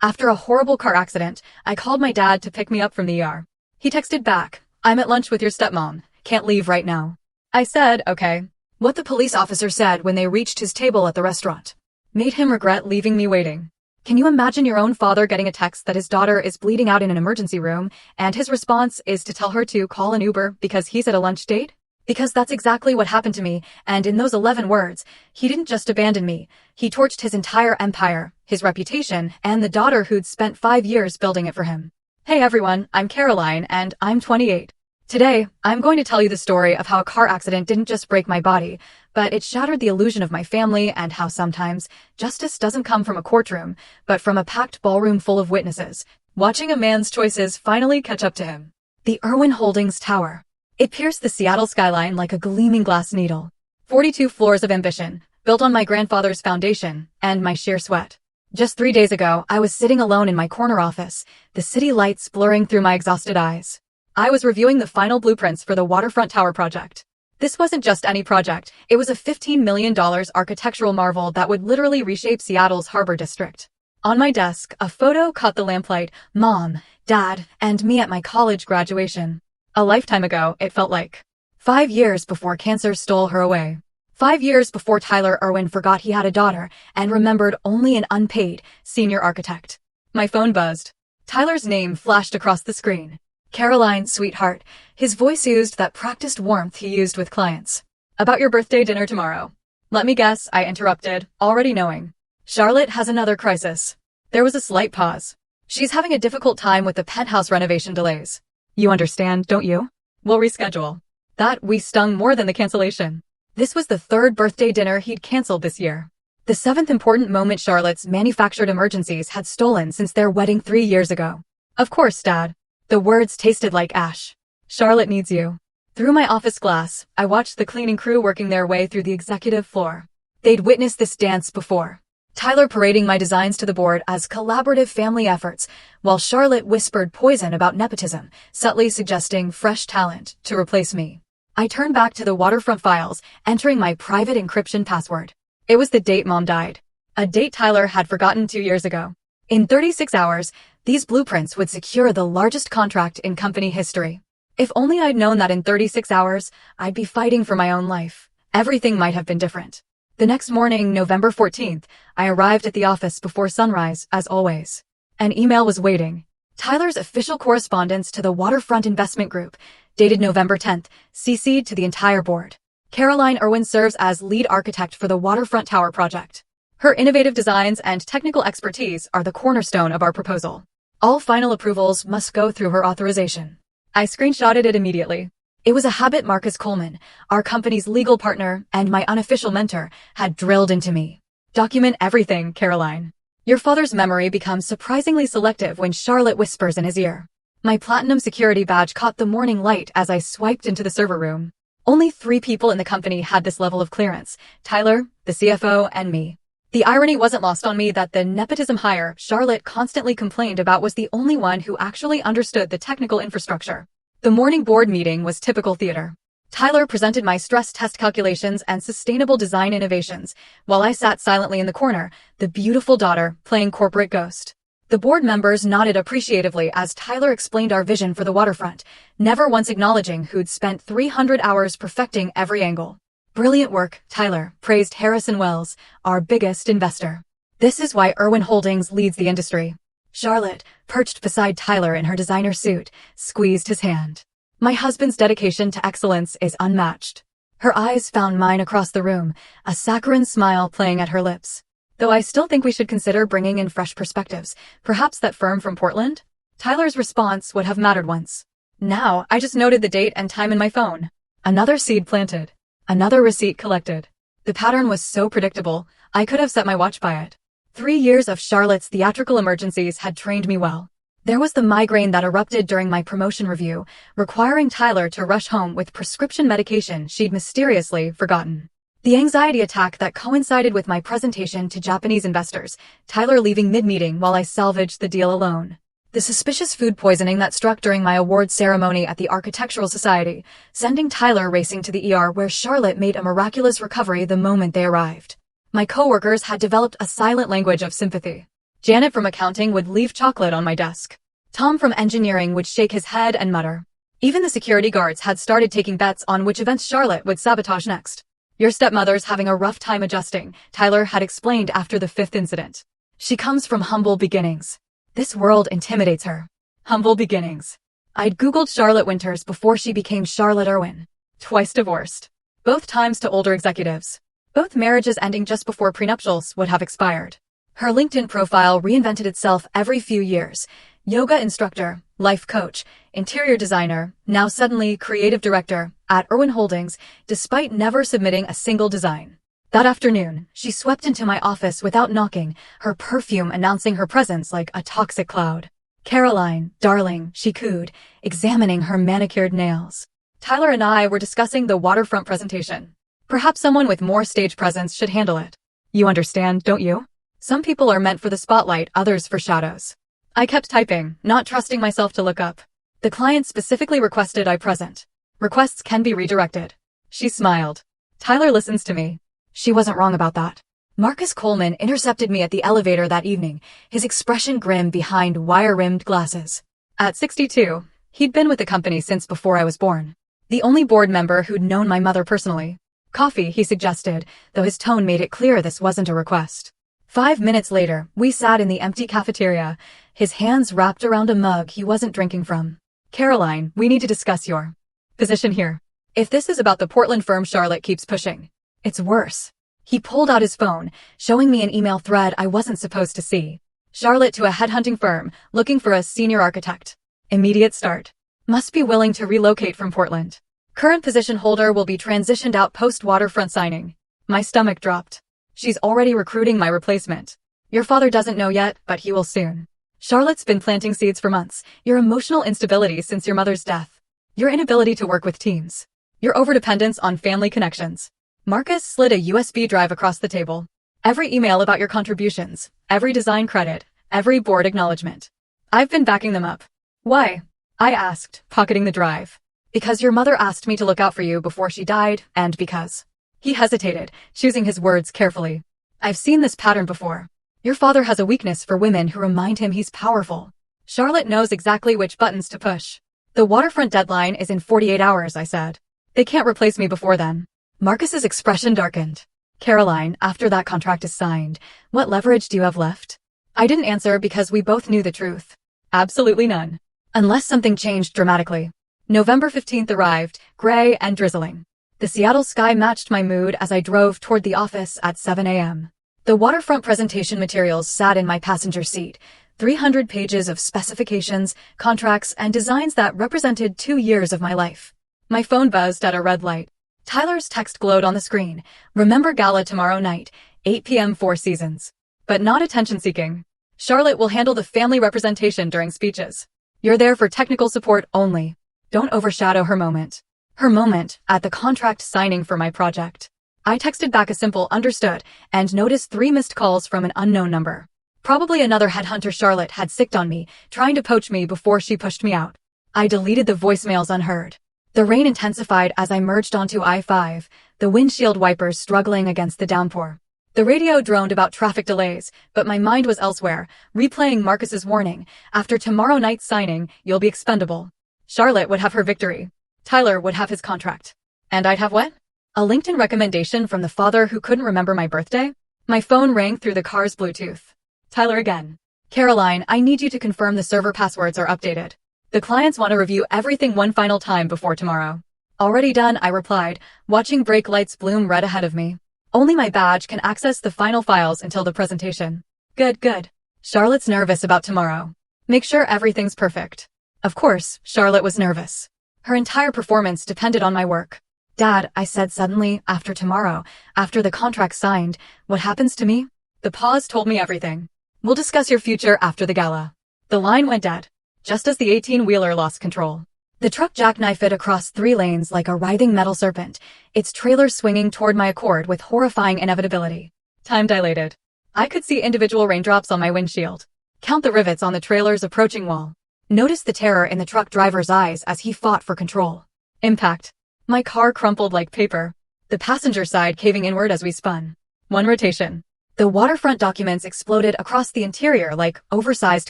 After a horrible car accident, I called my dad to pick me up from the ER. He texted back, "I'm at lunch with your stepmom. Can't leave right now." I said, okay. What the police officer said when they reached his table at the restaurant made him regret leaving me waiting. Can you imagine your own father getting a text that his daughter is bleeding out in an emergency room, and his response is to tell her to call an Uber because he's at a lunch date? Because that's exactly what happened to me, and in those 11 words, he didn't just abandon me, he torched his entire empire, his reputation, and the daughter who'd spent 5 years building it for him. Hey everyone, I'm Caroline, and I'm 28. Today, I'm going to tell you the story of how a car accident didn't just break my body, but it shattered the illusion of my family and how sometimes justice doesn't come from a courtroom, but from a packed ballroom full of witnesses, watching a man's choices finally catch up to him. The Irwin Holdings Tower. It pierced the Seattle skyline like a gleaming glass needle. 42 floors of ambition, built on my grandfather's foundation, and my sheer sweat. Just 3 days ago, I was sitting alone in my corner office, the city lights blurring through my exhausted eyes. I was reviewing the final blueprints for the waterfront tower project. This wasn't just any project, it was a $15 million architectural marvel that would literally reshape Seattle's harbor district. On my desk, a photo caught the lamplight, Mom, Dad, and me at my college graduation. A lifetime ago, it felt like. 5 years before cancer stole her away. 5 years before Tyler Irwin forgot he had a daughter and remembered only an unpaid senior architect. My phone buzzed. Tyler's name flashed across the screen. Caroline, sweetheart. His voice oozed that practiced warmth he used with clients. About your birthday dinner tomorrow. Let me guess, I interrupted, already knowing. Charlotte has another crisis. There was a slight pause. She's having a difficult time with the penthouse renovation delays. You understand, don't you? We'll reschedule. That we stung more than the cancellation. This was the third birthday dinner he'd canceled this year. The seventh important moment Charlotte's manufactured emergencies had stolen since their wedding 3 years ago. Of course, Dad. The words tasted like ash. Charlotte needs you. Through my office glass, I watched the cleaning crew working their way through the executive floor. They'd witnessed this dance before. Tyler parading my designs to the board as collaborative family efforts, while Charlotte whispered poison about nepotism, subtly suggesting fresh talent to replace me. I turned back to the waterfront files, entering my private encryption password. It was the date Mom died. A date Tyler had forgotten 2 years ago. In 36 hours, these blueprints would secure the largest contract in company history. If only I'd known that in 36 hours, I'd be fighting for my own life. Everything might have been different. The next morning, November 14th, I arrived at the office before sunrise, as always. An email was waiting. Tyler's official correspondence to the Waterfront Investment Group, dated November 10th, CC'd to the entire board. Caroline Irwin serves as lead architect for the Waterfront Tower project. Her innovative designs and technical expertise are the cornerstone of our proposal. All final approvals must go through her authorization. I screenshotted it immediately. It was a habit Marcus Coleman, our company's legal partner and my unofficial mentor, had drilled into me. Document everything, Caroline. Your father's memory becomes surprisingly selective when Charlotte whispers in his ear. My platinum security badge caught the morning light as I swiped into the server room. Only 3 people in the company had this level of clearance: Tyler, the CFO, and me. The irony wasn't lost on me that the nepotism hire Charlotte constantly complained about was the only one who actually understood the technical infrastructure. The morning board meeting was typical theater. Tyler presented my stress test calculations and sustainable design innovations, while I sat silently in the corner, the beautiful daughter playing corporate ghost. The board members nodded appreciatively as Tyler explained our vision for the waterfront, never once acknowledging who'd spent 300 hours perfecting every angle. Brilliant work, Tyler, praised Harrison Wells, our biggest investor. This is why Irwin Holdings leads the industry. Charlotte, perched beside Tyler in her designer suit, squeezed his hand. My husband's dedication to excellence is unmatched. Her eyes found mine across the room, a saccharine smile playing at her lips. Though I still think we should consider bringing in fresh perspectives, perhaps that firm from Portland? Tyler's response would have mattered once. Now, I just noted the date and time in my phone. Another seed planted. Another receipt collected. The pattern was so predictable, I could have set my watch by it. 3 years of Charlotte's theatrical emergencies had trained me well. There was the migraine that erupted during my promotion review, requiring Tyler to rush home with prescription medication she'd mysteriously forgotten. The anxiety attack that coincided with my presentation to Japanese investors, Tyler leaving mid-meeting while I salvaged the deal alone. The suspicious food poisoning that struck during my award ceremony at the Architectural Society, sending Tyler racing to the ER where Charlotte made a miraculous recovery the moment they arrived. My coworkers had developed a silent language of sympathy. Janet from accounting would leave chocolate on my desk. Tom from engineering would shake his head and mutter. Even the security guards had started taking bets on which events Charlotte would sabotage next. Your stepmother's having a rough time adjusting, Tyler had explained after the 5th incident. She comes from humble beginnings. This world intimidates her. Humble beginnings. I'd Googled Charlotte Winters before she became Charlotte Irwin. Twice divorced. Both times to older executives. Both marriages ending just before prenuptials would have expired. Her LinkedIn profile reinvented itself every few years. Yoga instructor, life coach, interior designer, now suddenly creative director at Irwin Holdings, despite never submitting a single design. That afternoon, she swept into my office without knocking, her perfume announcing her presence like a toxic cloud. Caroline, darling, she cooed, examining her manicured nails. Tyler and I were discussing the waterfront presentation. Perhaps someone with more stage presence should handle it. You understand, don't you? Some people are meant for the spotlight, others for shadows. I kept typing, not trusting myself to look up. The client specifically requested I present. Requests can be redirected. She smiled. Tyler listens to me. She wasn't wrong about that. Marcus Coleman intercepted me at the elevator that evening, his expression grim behind wire-rimmed glasses. At 62, he'd been with the company since before I was born. The only board member who'd known my mother personally. Coffee, he suggested, though his tone made it clear this wasn't a request. 5 minutes later, we sat in the empty cafeteria, his hands wrapped around a mug he wasn't drinking from. Caroline, we need to discuss your position here. If this is about the Portland firm Charlotte keeps pushing, it's worse. He pulled out his phone, showing me an email thread I wasn't supposed to see. Charlotte to a headhunting firm, looking for a senior architect. Immediate start. Must be willing to relocate from Portland. Current position holder will be transitioned out post-waterfront signing. My stomach dropped. She's already recruiting my replacement. Your father doesn't know yet, but he will soon. Charlotte's been planting seeds for months. Your emotional instability since your mother's death. Your inability to work with teams. Your overdependence on family connections. Marcus slid a USB drive across the table. Every email about your contributions, every design credit, every board acknowledgement. I've been backing them up. Why? I asked, pocketing the drive. Because your mother asked me to look out for you before she died, and because. He hesitated, choosing his words carefully. I've seen this pattern before. Your father has a weakness for women who remind him he's powerful. Charlotte knows exactly which buttons to push. The waterfront deadline is in 48 hours, I said. They can't replace me before then. Marcus's expression darkened. Caroline, after that contract is signed, what leverage do you have left? I didn't answer because we both knew the truth. Absolutely none. Unless something changed dramatically. November 15th arrived, gray and drizzling. The Seattle sky matched my mood as I drove toward the office at 7 a.m. The waterfront presentation materials sat in my passenger seat, 300 pages of specifications, contracts, and designs that represented 2 years of my life. My phone buzzed at a red light. Tyler's text glowed on the screen. Remember gala tomorrow night, 8 p.m. 4 Seasons. But not attention-seeking. Charlotte will handle the family representation during speeches. You're there for technical support only. Don't overshadow her moment. Her moment at the contract signing for my project. I texted back a simple understood and noticed 3 missed calls from an unknown number. Probably another headhunter Charlotte had sicked on me, trying to poach me before she pushed me out. I deleted the voicemails unheard. The rain intensified as I merged onto I-5, the windshield wipers struggling against the downpour. The radio droned about traffic delays, but my mind was elsewhere, replaying Marcus's warning. After tomorrow night's signing, you'll be expendable. Charlotte would have her victory. Tyler would have his contract. And I'd have what? A LinkedIn recommendation from the father who couldn't remember my birthday? My phone rang through the car's Bluetooth. Tyler again. Caroline, I need you to confirm the server passwords are updated. The clients want to review everything one final time before tomorrow. Already done, I replied, watching brake lights bloom red ahead of me. Only my badge can access the final files until the presentation. Good. Charlotte's nervous about tomorrow. Make sure everything's perfect. Of course, Charlotte was nervous. Her entire performance depended on my work. Dad, I said suddenly, after tomorrow, after the contract's signed, what happens to me? The pause told me everything. We'll discuss your future after the gala. The line went dead. Just as the 18-wheeler lost control. The truck jackknifed it across 3 lanes like a writhing metal serpent, its trailer swinging toward my Accord with horrifying inevitability. Time dilated. I could see individual raindrops on my windshield. Count the rivets on the trailer's approaching wall. Notice the terror in the truck driver's eyes as he fought for control. Impact. My car crumpled like paper. The passenger side caving inward as we spun. 1 rotation. The waterfront documents exploded across the interior like oversized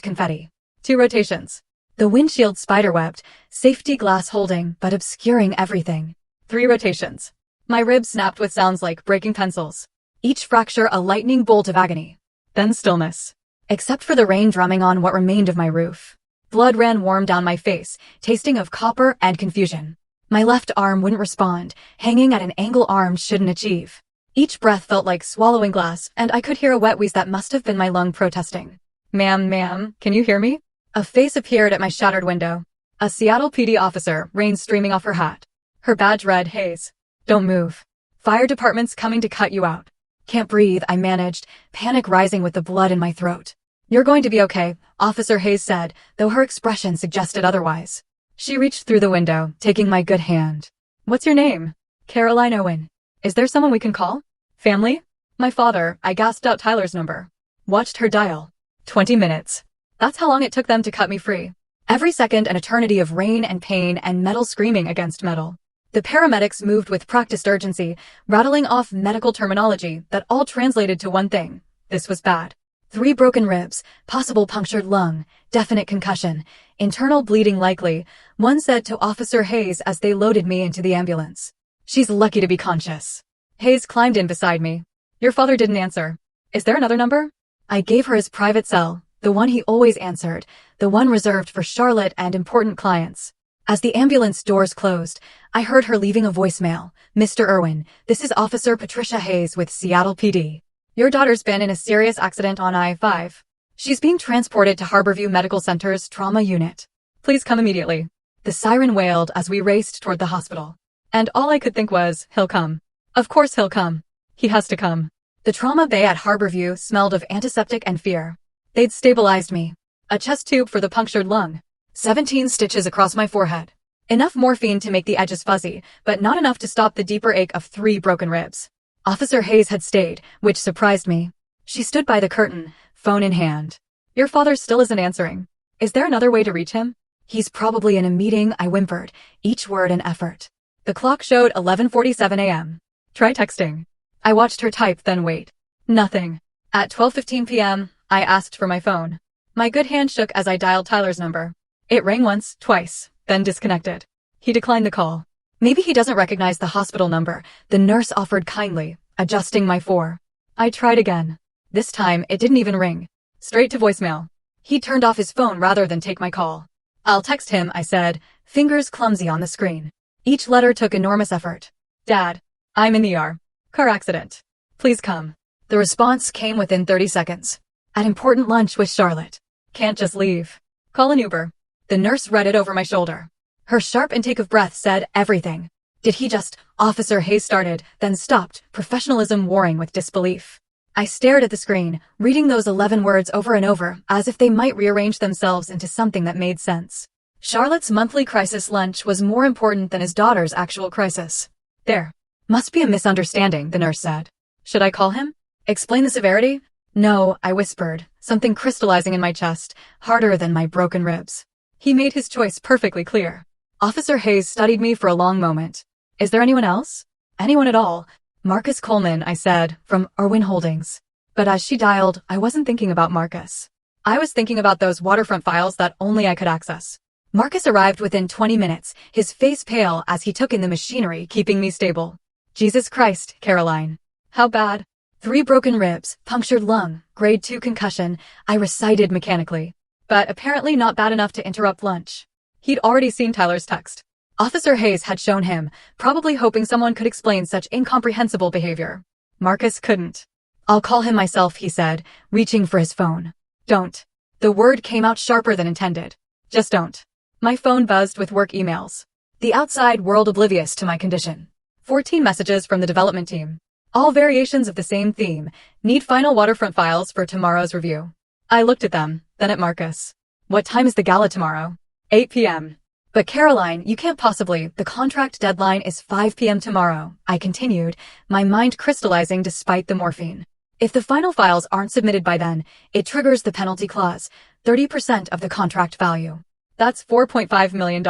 confetti. 2 rotations. The windshield spiderwebbed, safety glass holding but obscuring everything. 3 rotations. My ribs snapped with sounds like breaking pencils. Each fracture a lightning bolt of agony. Then stillness. Except for the rain drumming on what remained of my roof. Blood ran warm down my face, tasting of copper and confusion. My left arm wouldn't respond, hanging at an angle arms shouldn't achieve. Each breath felt like swallowing glass, and I could hear a wet wheeze that must have been my lung protesting. Ma'am, can you hear me? A face appeared at my shattered window. A Seattle PD officer, rain streaming off her hat. Her badge read, Hayes. Don't move. Fire department's coming to cut you out. Can't breathe, I managed, panic rising with the blood in my throat. You're going to be okay, Officer Hayes said, though her expression suggested otherwise. She reached through the window, taking my good hand. What's your name? Caroline Owen. Is there someone we can call? Family? My father, I gasped out Tyler's number. Watched her dial. 20 minutes. That's how long it took them to cut me free. Every second an eternity of rain and pain and metal screaming against metal. The paramedics moved with practiced urgency, rattling off medical terminology that all translated to one thing. This was bad. 3 broken ribs, possible punctured lung, definite concussion, internal bleeding likely, one said to Officer Hayes as they loaded me into the ambulance. She's lucky to be conscious. Hayes climbed in beside me. Your father didn't answer. Is there another number? I gave her his private cell, the one he always answered, the one reserved for Charlotte and important clients. As the ambulance doors closed, I heard her leaving a voicemail. Mr. Irwin, this is Officer Patricia Hayes with Seattle PD. Your daughter's been in a serious accident on I-5. She's being transported to Harborview Medical Center's trauma unit. Please come immediately. The siren wailed as we raced toward the hospital. And all I could think was, he'll come. Of course he'll come. He has to come. The trauma bay at Harborview smelled of antiseptic and fear. They'd stabilized me. A chest tube for the punctured lung. 17 stitches across my forehead. Enough morphine to make the edges fuzzy, but not enough to stop the deeper ache of 3 broken ribs. Officer Hayes had stayed, which surprised me. She stood by the curtain, phone in hand. Your father still isn't answering. Is there another way to reach him? He's probably in a meeting, I whimpered, each word an effort. The clock showed 11:47 a.m. Try texting. I watched her type, then wait. Nothing. At 12:15 p.m., I asked for my phone. My good hand shook as I dialed Tyler's number. It rang once, twice, then disconnected. He declined the call. Maybe he doesn't recognize the hospital number, the nurse offered kindly, adjusting my 4. I tried again. This time, it didn't even ring. Straight to voicemail. He turned off his phone rather than take my call. I'll text him, I said, fingers clumsy on the screen. Each letter took enormous effort. Dad, I'm in the ER. Car accident. Please come. The response came within 30 seconds. At important lunch with Charlotte. Can't just leave. Call an Uber. The nurse read it over my shoulder. Her sharp intake of breath said everything. Did he just, Officer Hayes started, then stopped, professionalism warring with disbelief. I stared at the screen, reading those 11 words over and over, as if they might rearrange themselves into something that made sense. Charlotte's monthly crisis lunch was more important than his daughter's actual crisis. There. Must be a misunderstanding, the nurse said. Should I call him? Explain the severity? No, I whispered, something crystallizing in my chest, harder than my broken ribs. He made his choice perfectly clear. Officer Hayes studied me for a long moment. Is there anyone else? Anyone at all? Marcus Coleman, I said, from Irwin Holdings. But as she dialed, I wasn't thinking about Marcus. I was thinking about those waterfront files that only I could access. Marcus arrived within 20 minutes, his face pale as he took in the machinery keeping me stable. Jesus Christ, Caroline. How bad? 3 broken ribs, punctured lung, grade 2 concussion, I recited mechanically. But apparently not bad enough to interrupt lunch. He'd already seen Tyler's text. Officer Hayes had shown him, probably hoping someone could explain such incomprehensible behavior. Marcus couldn't. I'll call him myself, he said, reaching for his phone. Don't. The word came out sharper than intended. Just don't. My phone buzzed with work emails. The outside world oblivious to my condition. 14 messages from the development team. All variations of the same theme. Need final waterfront files for tomorrow's review. I looked at them, then at Marcus. What time is the gala tomorrow? 8 p.m. But Caroline, you can't possibly, the contract deadline is 5 p.m. tomorrow, I continued, my mind crystallizing despite the morphine. If the final files aren't submitted by then, it triggers the penalty clause, 30% of the contract value. That's $4.5 million.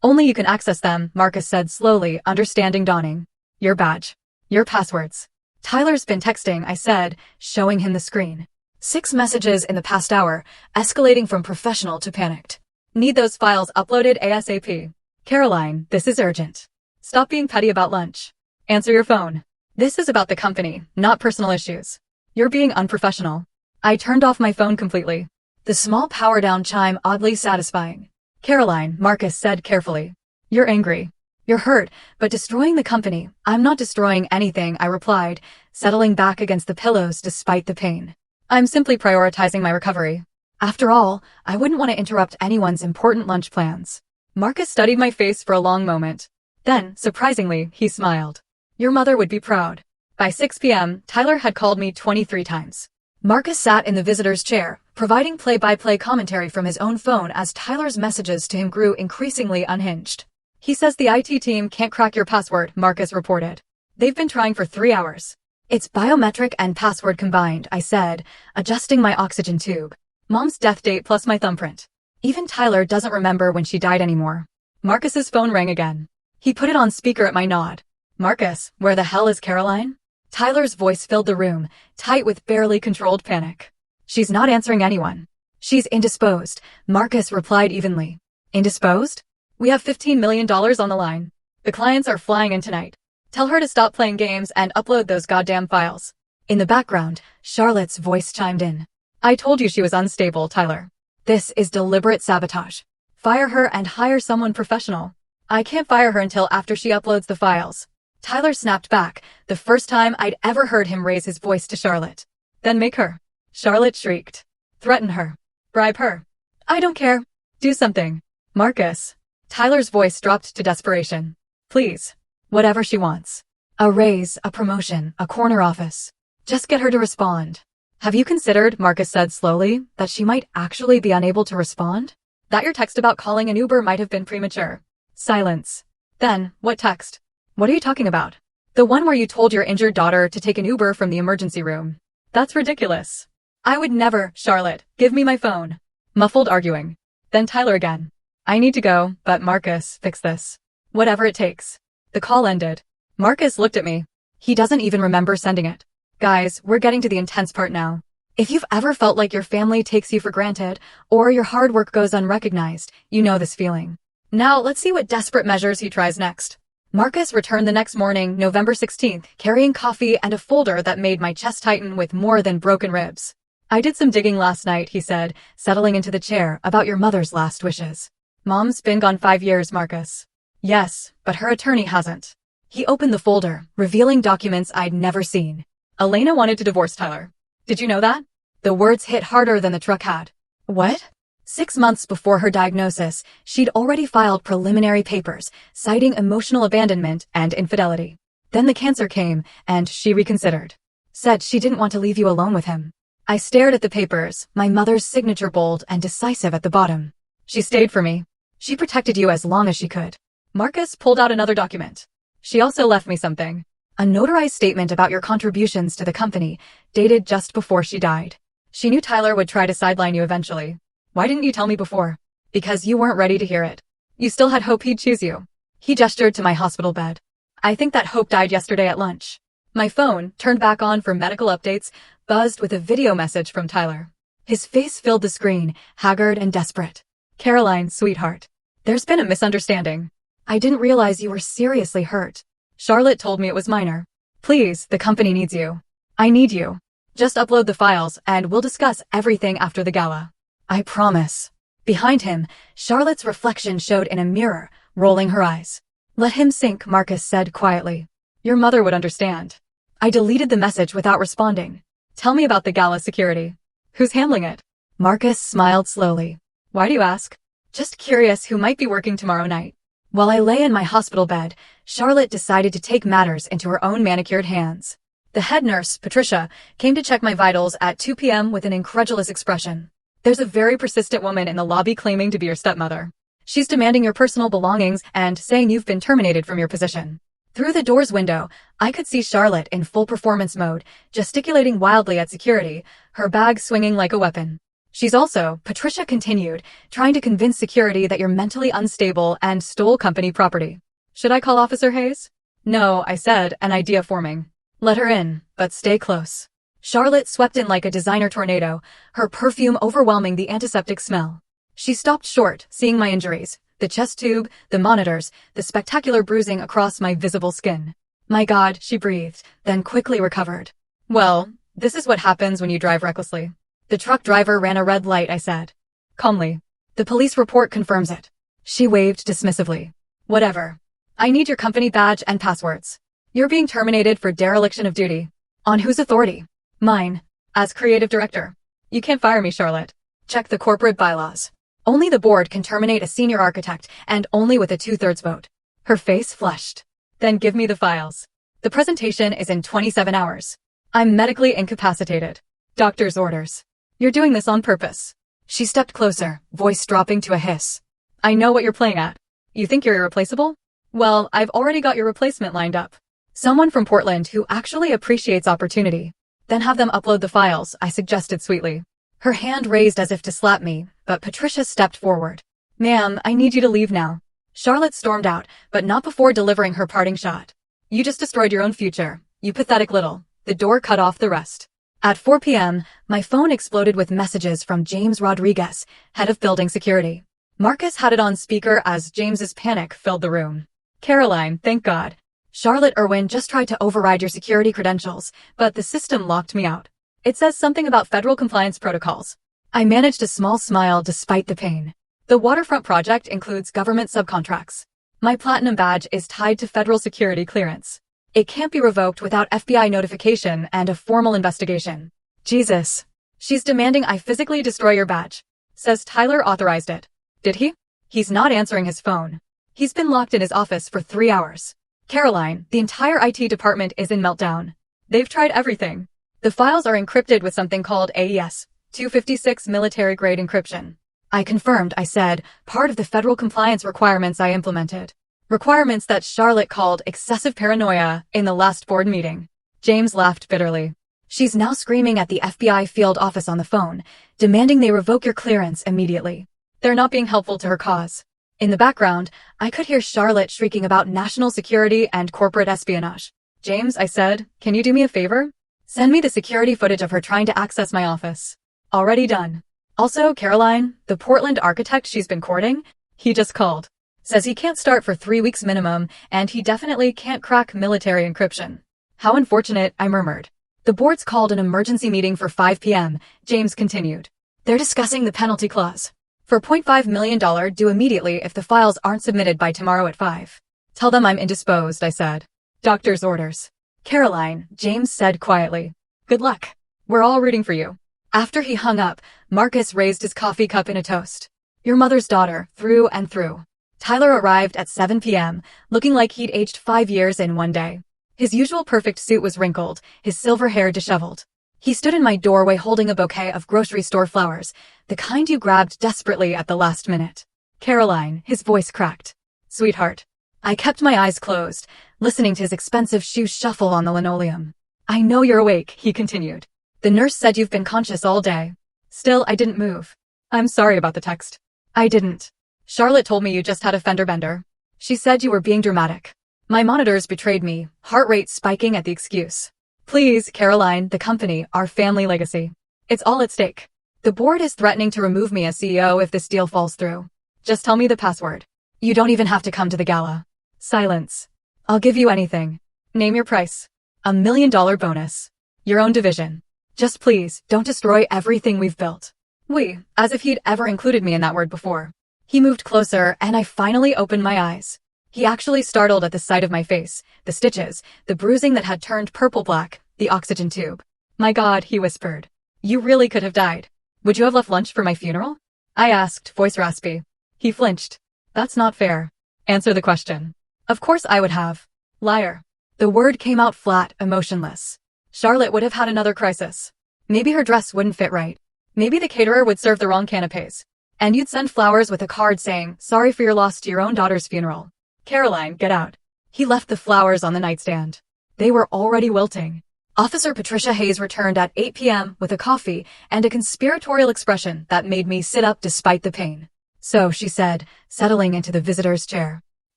Only you can access them, Marcus said slowly, understanding dawning. Your badge. Your passwords. Tyler's been texting, I said, showing him the screen. 6 messages in the past hour, escalating from professional to panicked. Need those files uploaded ASAP. Caroline, this is urgent. Stop being petty about lunch. Answer your phone. This is about the company, not personal issues. You're being unprofessional. I turned off my phone completely. The small power down chime oddly satisfying. Caroline, Marcus said carefully. You're angry. You're hurt, but destroying the company. I'm not destroying anything, I replied, settling back against the pillows despite the pain. I'm simply prioritizing my recovery. After all, I wouldn't want to interrupt anyone's important lunch plans. Marcus studied my face for a long moment. Then, surprisingly, he smiled. Your mother would be proud. By 6 p.m., Tyler had called me 23 times. Marcus sat in the visitor's chair, providing play-by-play commentary from his own phone as Tyler's messages to him grew increasingly unhinged. He says the IT team can't crack your password, Marcus reported. They've been trying for 3 hours. It's biometric and password combined, I said, adjusting my oxygen tube. Mom's death date plus my thumbprint. Even Tyler doesn't remember when she died anymore. Marcus's phone rang again. He put it on speaker at my nod. Marcus, where the hell is Caroline? Tyler's voice filled the room, tight with barely controlled panic. She's not answering anyone. She's indisposed, Marcus replied evenly. Indisposed? We have $15 million on the line. The clients are flying in tonight. Tell her to stop playing games and upload those goddamn files. In the background, Charlotte's voice chimed in. I told you she was unstable, Tyler. This is deliberate sabotage. Fire her and hire someone professional. I can't fire her until after she uploads the files. Tyler snapped back, the first time I'd ever heard him raise his voice to Charlotte. Then make her. Charlotte shrieked. Threaten her. Bribe her. I don't care. Do something. Marcus. Tyler's voice dropped to desperation. Please. Whatever she wants. A raise, a promotion, a corner office. Just get her to respond. Have you considered, Marcus said slowly, that she might actually be unable to respond? That your text about calling an Uber might have been premature. Silence. Then, what text? What are you talking about? The one where you told your injured daughter to take an Uber from the emergency room. That's ridiculous. I would never, Charlotte, give me my phone. Muffled arguing. Then Tyler again. I need to go, but Marcus, fix this. Whatever it takes. The call ended. Marcus looked at me. He doesn't even remember sending it. Guys, we're getting to the intense part now. If you've ever felt like your family takes you for granted, or your hard work goes unrecognized, you know this feeling. Now let's see what desperate measures he tries next. Marcus returned the next morning, November 16th, carrying coffee and a folder that made my chest tighten with more than broken ribs. I did some digging last night, he said, settling into the chair, about your mother's last wishes. Mom's been gone 5 years, Marcus. Yes, but her attorney hasn't. He opened the folder, revealing documents I'd never seen. Elena wanted to divorce Tyler. Did you know that? The words hit harder than the truck had. What? 6 months before her diagnosis, she'd already filed preliminary papers, citing emotional abandonment and infidelity. Then the cancer came, and she reconsidered. Said she didn't want to leave you alone with him. I stared at the papers, my mother's signature bold and decisive at the bottom. She stayed for me. She protected you as long as she could. Marcus pulled out another document. She also left me something. A notarized statement about your contributions to the company, dated just before she died. She knew Tyler would try to sideline you eventually. Why didn't you tell me before? Because you weren't ready to hear it. You still had hope he'd choose you. He gestured to my hospital bed. I think that hope died yesterday at lunch. My phone, turned back on for medical updates, buzzed with a video message from Tyler. His face filled the screen, haggard and desperate. Caroline, sweetheart. There's been a misunderstanding. I didn't realize you were seriously hurt. Charlotte told me it was minor. Please, the company needs you. I need you. Just upload the files, and we'll discuss everything after the gala. I promise. Behind him, Charlotte's reflection showed in a mirror, rolling her eyes. Let him sink, Marcus said quietly. Your mother would understand. I deleted the message without responding. Tell me about the gala security. Who's handling it? Marcus smiled slowly. Why do you ask? Just curious who might be working tomorrow night. While I lay in my hospital bed, Charlotte decided to take matters into her own manicured hands. The head nurse, Patricia, came to check my vitals at 2 p.m. with an incredulous expression. There's a very persistent woman in the lobby claiming to be your stepmother. She's demanding your personal belongings and saying you've been terminated from your position. Through the door's window, I could see Charlotte in full performance mode, gesticulating wildly at security, her bag swinging like a weapon. She's also, Patricia continued, trying to convince security that you're mentally unstable and stole company property. Should I call Officer Hayes? No, I said, an idea forming. Let her in, but stay close. Charlotte swept in like a designer tornado, her perfume overwhelming the antiseptic smell. She stopped short, seeing my injuries, the chest tube, the monitors, the spectacular bruising across my visible skin. My God, she breathed, then quickly recovered. Well, this is what happens when you drive recklessly. The truck driver ran a red light, I said. Calmly. The police report confirms it. She waved dismissively. Whatever. I need your company badge and passwords. You're being terminated for dereliction of duty. On whose authority? Mine. As creative director. You can't fire me, Charlotte. Check the corporate bylaws. Only the board can terminate a senior architect, and only with a 2/3 vote. Her face flushed. Then give me the files. The presentation is in 27 hours. I'm medically incapacitated. Doctor's orders. You're doing this on purpose. She stepped closer, voice dropping to a hiss. I know what you're playing at. You think you're irreplaceable? Well, I've already got your replacement lined up. Someone from Portland who actually appreciates opportunity. Then have them upload the files, I suggested sweetly. Her hand raised as if to slap me, but Patricia stepped forward. Ma'am, I need you to leave now. Charlotte stormed out, but not before delivering her parting shot. You just destroyed your own future. You pathetic little. The door cut off the rest. At 4 p.m., my phone exploded with messages from James Rodriguez, head of building security. Marcus had it on speaker as James's panic filled the room. Caroline, thank God. Charlotte Irwin just tried to override your security credentials, but the system locked me out. It says something about federal compliance protocols. I managed a small smile despite the pain. The waterfront project includes government subcontracts. My platinum badge is tied to federal security clearance. It can't be revoked without FBI notification and a formal investigation. Jesus. She's demanding I physically destroy your badge. Says Tyler authorized it. Did he? He's not answering his phone. He's been locked in his office for 3 hours. Caroline, the entire IT department is in meltdown. They've tried everything. The files are encrypted with something called AES, 256 military-grade encryption. I confirmed, I said, part of the federal compliance requirements I implemented. Requirements that Charlotte called excessive paranoia in the last board meeting. James laughed bitterly. She's now screaming at the FBI field office on the phone, demanding they revoke your clearance immediately. They're not being helpful to her cause. In the background, I could hear Charlotte shrieking about national security and corporate espionage. James, I said, can you do me a favor? Send me the security footage of her trying to access my office. Already done. Also, Caroline, the Portland architect she's been courting, he just called. Says he can't start for 3 weeks minimum, and he definitely can't crack military encryption. How unfortunate, I murmured. The board's called an emergency meeting for 5 p.m., James continued. They're discussing the penalty clause. For $0.5 million due immediately if the files aren't submitted by tomorrow at 5. Tell them I'm indisposed, I said. Doctor's orders. Caroline, James said quietly. Good luck. We're all rooting for you. After he hung up, Marcus raised his coffee cup in a toast. Your mother's daughter, through and through. Tyler arrived at 7 p.m., looking like he'd aged 5 years in one day. His usual perfect suit was wrinkled, his silver hair disheveled. He stood in my doorway holding a bouquet of grocery store flowers, the kind you grabbed desperately at the last minute. Caroline, his voice cracked. Sweetheart. I kept my eyes closed, listening to his expensive shoe shuffle on the linoleum. I know you're awake, he continued. The nurse said you've been conscious all day. Still, I didn't move. I'm sorry about the text. I didn't. Charlotte told me you just had a fender bender. She said you were being dramatic. My monitors betrayed me, heart rate spiking at the excuse. Please, Caroline, the company, our family legacy. It's all at stake. The board is threatening to remove me as CEO if this deal falls through. Just tell me the password. You don't even have to come to the gala. Silence. I'll give you anything. Name your price. $1 million bonus. Your own division. Just please, don't destroy everything we've built. We, as if he'd ever included me in that word before. He moved closer, and I finally opened my eyes. He actually startled at the sight of my face, the stitches, the bruising that had turned purple-black, the oxygen tube. My God, he whispered. You really could have died. Would you have left lunch for my funeral? I asked, voice raspy. He flinched. That's not fair. Answer the question. Of course I would have. Liar. The word came out flat, emotionless. Charlotte would have had another crisis. Maybe her dress wouldn't fit right. Maybe the caterer would serve the wrong canapes. And you'd send flowers with a card saying, sorry for your loss to your own daughter's funeral. Caroline, get out. He left the flowers on the nightstand. They were already wilting. Officer Patricia Hayes returned at 8 p.m. with a coffee and a conspiratorial expression that made me sit up despite the pain. So, she said, settling into the visitor's chair.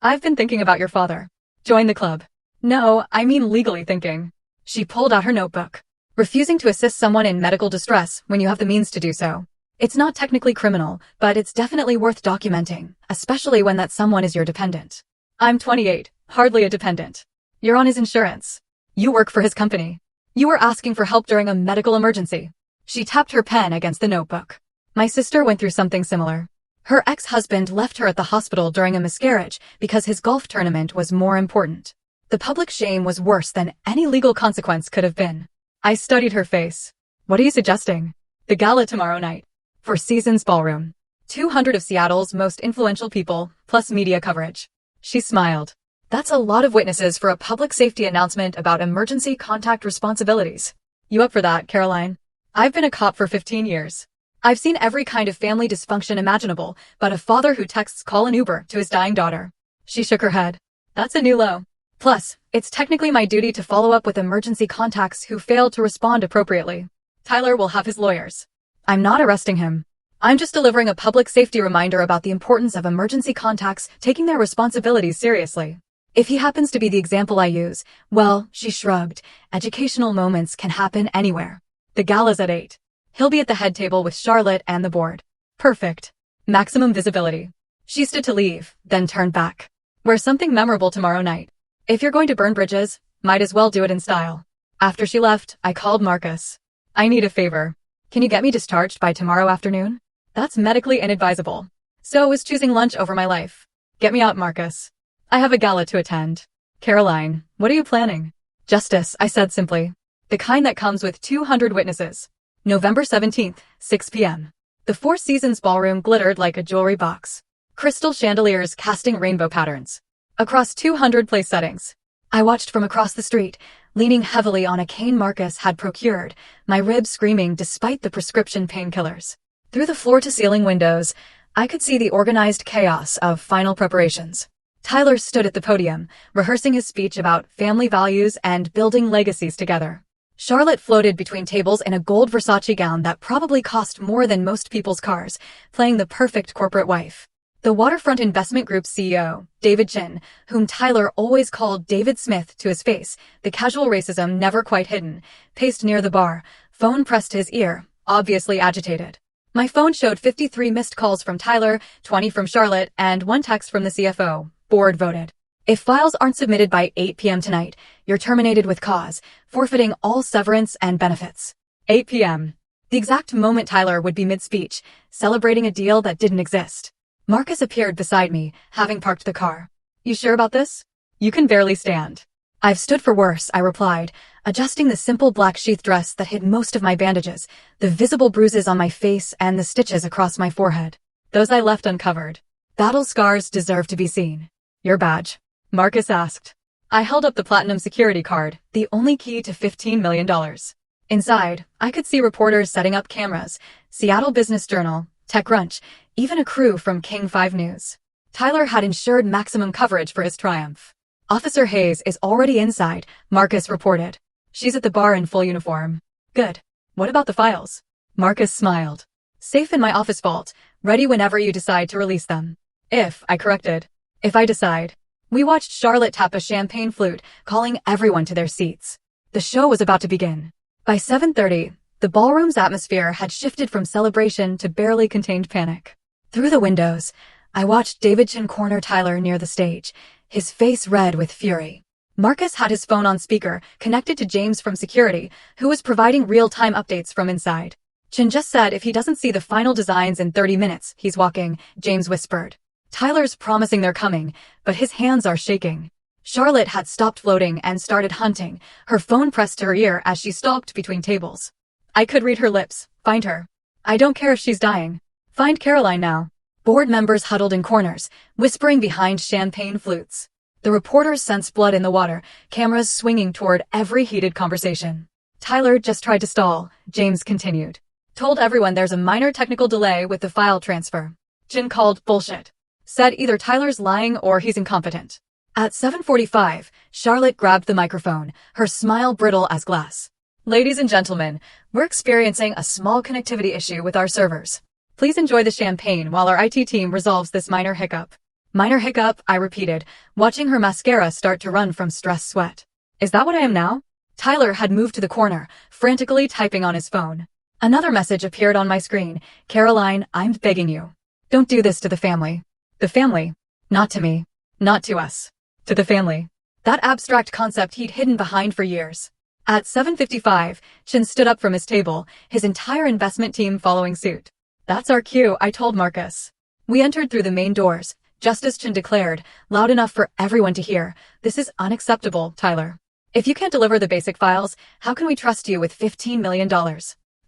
I've been thinking about your father. Join the club. No, I mean legally thinking. She pulled out her notebook. Refusing to assist someone in medical distress when you have the means to do so. It's not technically criminal, but it's definitely worth documenting, especially when that someone is your dependent. I'm 28, hardly a dependent. You're on his insurance. You work for his company. You were asking for help during a medical emergency. She tapped her pen against the notebook. My sister went through something similar. Her ex-husband left her at the hospital during a miscarriage because his golf tournament was more important. The public shame was worse than any legal consequence could have been. I studied her face. What are you suggesting? The gala tomorrow night. Four Seasons Ballroom. 200 of Seattle's most influential people, plus media coverage. She smiled. That's a lot of witnesses for a public safety announcement about emergency contact responsibilities. You up for that, Caroline? I've been a cop for 15 years. I've seen every kind of family dysfunction imaginable, but a father who texts call an Uber to his dying daughter. She shook her head. That's a new low. Plus, it's technically my duty to follow up with emergency contacts who failed to respond appropriately. Tyler will have his lawyers. I'm not arresting him. I'm just delivering a public safety reminder about the importance of emergency contacts taking their responsibilities seriously. If he happens to be the example I use, well, she shrugged, educational moments can happen anywhere. The gala's at 8. He'll be at the head table with Charlotte and the board. Perfect. Maximum visibility. She stood to leave, then turned back. Wear something memorable tomorrow night. If you're going to burn bridges, might as well do it in style. After she left, I called Marcus. I need a favor. Can you get me discharged by tomorrow afternoon? That's medically inadvisable. So is choosing lunch over my life. Get me out, Marcus. I have a gala to attend. Caroline, what are you planning? Justice, I said simply. The kind that comes with 200 witnesses. November 17th, 6 p.m. The Four Seasons Ballroom glittered like a jewelry box. Crystal chandeliers casting rainbow patterns. Across 200 place settings. I watched from across the street, leaning heavily on a cane Marcus had procured, my ribs screaming despite the prescription painkillers. Through the floor-to-ceiling windows, I could see the organized chaos of final preparations. Tyler stood at the podium, rehearsing his speech about family values and building legacies together. Charlotte floated between tables in a gold Versace gown that probably cost more than most people's cars, playing the perfect corporate wife. The Waterfront Investment Group's CEO, David Chin, whom Tyler always called David Smith to his face, the casual racism never quite hidden, paced near the bar, phone pressed to his ear, obviously agitated. My phone showed 53 missed calls from Tyler, 20 from Charlotte, and 1 text from the CFO. Board voted. If files aren't submitted by 8 p.m. tonight, you're terminated with cause, forfeiting all severance and benefits. 8 p.m. The exact moment Tyler would be mid-speech, celebrating a deal that didn't exist. Marcus appeared beside me, having parked the car. You sure about this? You can barely stand. I've stood for worse, I replied, adjusting the simple black sheath dress that hid most of my bandages, the visible bruises on my face and the stitches across my forehead. Those I left uncovered. Battle scars deserve to be seen. Your badge? Marcus asked. I held up the platinum security card, the only key to $15 million. Inside, I could see reporters setting up cameras, Seattle Business Journal, TechCrunch, even a crew from King 5 News. Tyler had ensured maximum coverage for his triumph. Officer Hayes is already inside, Marcus reported. She's at the bar in full uniform. Good. What about the files? Marcus smiled. Safe in my office vault, ready whenever you decide to release them. I corrected. If I decide. We watched Charlotte tap a champagne flute, calling everyone to their seats. The show was about to begin. By 7:30, the ballroom's atmosphere had shifted from celebration to barely contained panic. Through the windows, I watched David Chin corner Tyler near the stage, his face red with fury. Marcus had his phone on speaker, connected to James from security, who was providing real-time updates from inside. Chin just said if he doesn't see the final designs in 30 minutes, he's walking, James whispered. Tyler's promising they're coming, but his hands are shaking. Charlotte had stopped floating and started hunting, her phone pressed to her ear as she stalked between tables. I could read her lips. Find her. I don't care if she's dying. Find Caroline now. Board members huddled in corners, whispering behind champagne flutes. The reporters sensed blood in the water, cameras swinging toward every heated conversation. Tyler just tried to stall, James continued. Told everyone there's a minor technical delay with the file transfer. Jin called bullshit. Said either Tyler's lying or he's incompetent. At 7:45, Charlotte grabbed the microphone, her smile brittle as glass. Ladies and gentlemen, we're experiencing a small connectivity issue with our servers. Please enjoy the champagne while our IT team resolves this minor hiccup. Minor hiccup, I repeated, watching her mascara start to run from stress sweat. Is that what I am now? Tyler had moved to the corner, frantically typing on his phone. Another message appeared on my screen. Caroline, I'm begging you. Don't do this to the family. The family. Not to me. Not to us. To the family. That abstract concept he'd hidden behind for years. At 7:55, Chin stood up from his table, his entire investment team following suit. That's our cue, I told Marcus. We entered through the main doors, just as Chin declared, loud enough for everyone to hear. This is unacceptable, Tyler. If you can't deliver the basic files, how can we trust you with $15 million?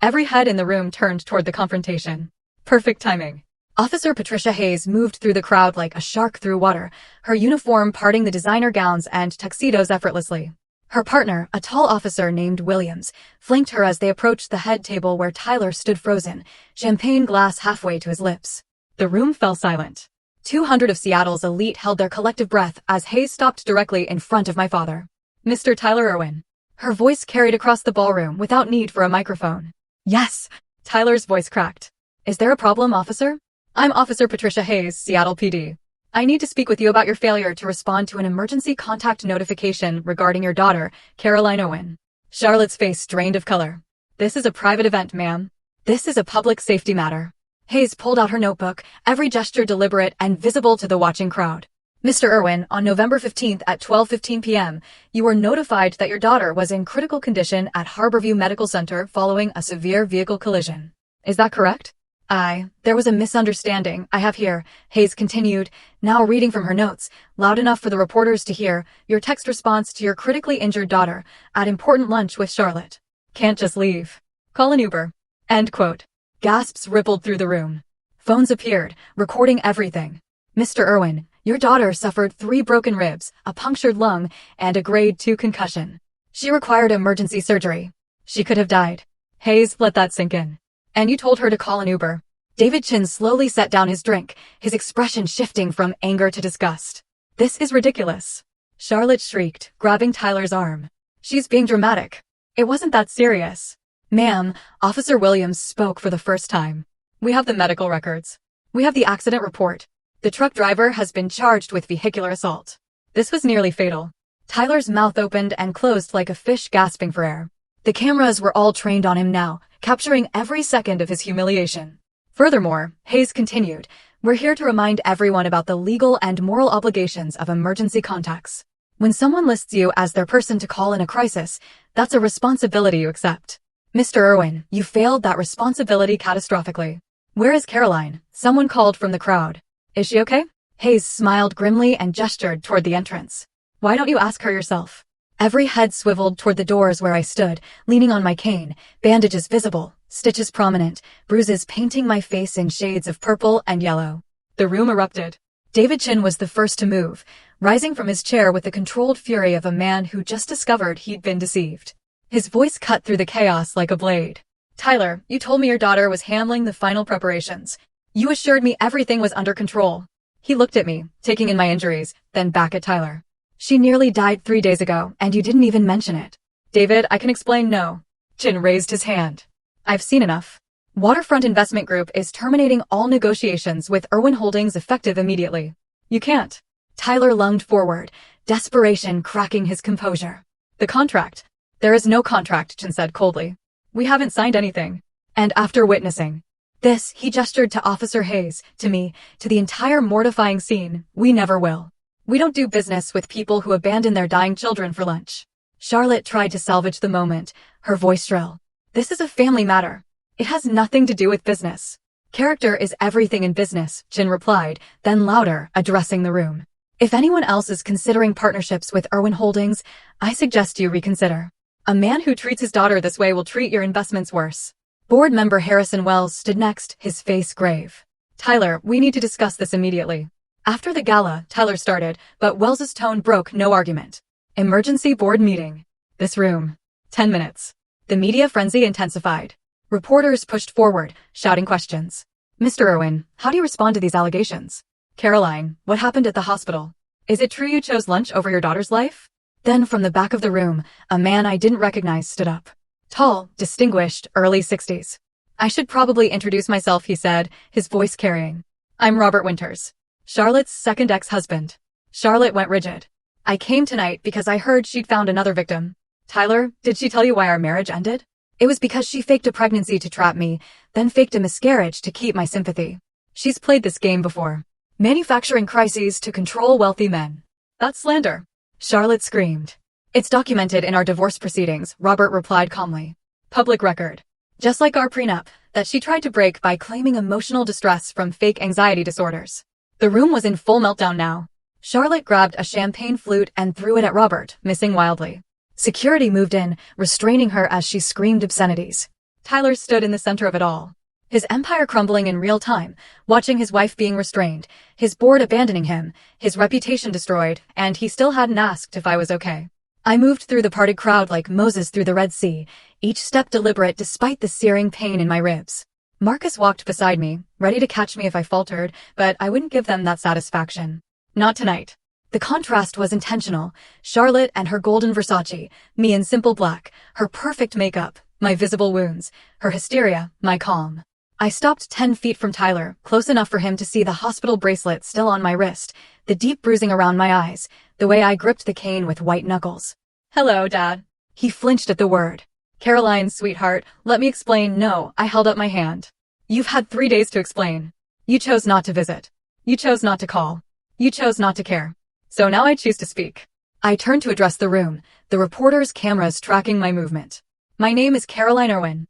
Every head in the room turned toward the confrontation. Perfect timing. Officer Patricia Hayes moved through the crowd like a shark through water, her uniform parting the designer gowns and tuxedos effortlessly. Her partner, a tall officer named Williams, flanked her as they approached the head table where Tyler stood frozen, champagne glass halfway to his lips. The room fell silent. 200 of Seattle's elite held their collective breath as Hayes stopped directly in front of my father. Mr. Tyler Irwin. Her voice carried across the ballroom without need for a microphone. Yes, Tyler's voice cracked. Is there a problem, officer? I'm Officer Patricia Hayes, Seattle PD. I need to speak with you about your failure to respond to an emergency contact notification regarding your daughter, Caroline Owen. Charlotte's face drained of color. This is a private event, ma'am. This is a public safety matter. Hayes pulled out her notebook, every gesture deliberate and visible to the watching crowd. Mr. Irwin, on November 15th at 12:15 p.m., you were notified that your daughter was in critical condition at Harborview Medical Center following a severe vehicle collision. Is that correct? There was a misunderstanding, I have here, Hayes continued, now reading from her notes, loud enough for the reporters to hear, your text response to your critically injured daughter, at important lunch with Charlotte. Can't just leave. Call an Uber. End quote. Gasps rippled through the room. Phones appeared, recording everything. Mr. Irwin, your daughter suffered 3 broken ribs, a punctured lung, and a grade 2 concussion. She required emergency surgery. She could have died. Hayes, let that sink in. And you told her to call an Uber. David Chin slowly set down his drink, his expression shifting from anger to disgust. This is ridiculous. Charlotte shrieked, grabbing Tyler's arm. She's being dramatic. It wasn't that serious. Ma'am, Officer Williams spoke for the first time. We have the medical records. We have the accident report. The truck driver has been charged with vehicular assault. This was nearly fatal. Tyler's mouth opened and closed like a fish gasping for air. The cameras were all trained on him now, capturing every second of his humiliation. Furthermore, Hayes continued, we're here to remind everyone about the legal and moral obligations of emergency contacts. When someone lists you as their person to call in a crisis, that's a responsibility you accept. Mr. Irwin, you failed that responsibility catastrophically. Where is Caroline? Someone called from the crowd. Is she okay? Hayes smiled grimly and gestured toward the entrance. Why don't you ask her yourself? Every head swiveled toward the doors where I stood, leaning on my cane, bandages visible, stitches prominent, bruises painting my face in shades of purple and yellow. The room erupted. David Chin was the first to move, rising from his chair with the controlled fury of a man who just discovered he'd been deceived. His voice cut through the chaos like a blade. Tyler, you told me your daughter was handling the final preparations. You assured me everything was under control. He looked at me, taking in my injuries, then back at Tyler. She nearly died 3 days ago, and you didn't even mention it. David, I can explain no. Chin raised his hand. I've seen enough. Waterfront Investment Group is terminating all negotiations with Irwin Holdings effective immediately. You can't. Tyler lunged forward, desperation cracking his composure. The contract. There is no contract, Chin said coldly. We haven't signed anything. And after witnessing this, he gestured to Officer Hayes, to me, to the entire mortifying scene, we never will. We don't do business with people who abandon their dying children for lunch. Charlotte tried to salvage the moment, her voice shrill. This is a family matter. It has nothing to do with business. Character is everything in business, Chin replied, then louder, addressing the room. If anyone else is considering partnerships with Irwin Holdings, I suggest you reconsider. A man who treats his daughter this way will treat your investments worse. Board member Harrison Wells stood next, his face grave. Tyler, we need to discuss this immediately. After the gala, Tyler started, but Wells's tone broke no argument. Emergency board meeting. This room. 10 minutes. The media frenzy intensified. Reporters pushed forward, shouting questions. Mr. Irwin, how do you respond to these allegations? Caroline, what happened at the hospital? Is it true you chose lunch over your daughter's life? Then from the back of the room, a man I didn't recognize stood up. Tall, distinguished, early 60s. I should probably introduce myself, he said, his voice carrying. I'm Robert Winters, Charlotte's second ex-husband. Charlotte went rigid. I came tonight because I heard she'd found another victim. Tyler, did she tell you why our marriage ended? It was because she faked a pregnancy to trap me, then faked a miscarriage to keep my sympathy. She's played this game before. Manufacturing crises to control wealthy men. That's slander. Charlotte screamed. It's documented in our divorce proceedings, Robert replied calmly. Public record. Just like our prenup, that she tried to break by claiming emotional distress from fake anxiety disorders. The room was in full meltdown now. Charlotte grabbed a champagne flute and threw it at Robert, missing wildly. Security moved in, restraining her as she screamed obscenities. Tyler stood in the center of it all. His empire crumbling in real time, watching his wife being restrained, his board abandoning him, his reputation destroyed, and he still hadn't asked if I was okay. I moved through the parted crowd like Moses through the Red Sea, each step deliberate despite the searing pain in my ribs. Marcus walked beside me, ready to catch me if I faltered, but I wouldn't give them that satisfaction. Not tonight. The contrast was intentional. Charlotte and her golden Versace, me in simple black, her perfect makeup, my visible wounds, her hysteria, my calm. I stopped 10 feet from Tyler, close enough for him to see the hospital bracelet still on my wrist, the deep bruising around my eyes, the way I gripped the cane with white knuckles. Hello, Dad. He flinched at the word. Caroline, sweetheart, let me explain. No, I held up my hand. You've had 3 days to explain. You chose not to visit. You chose not to call. You chose not to care. So now I choose to speak. I turned to address the room, the reporters' cameras tracking my movement. My name is Caroline Irwin.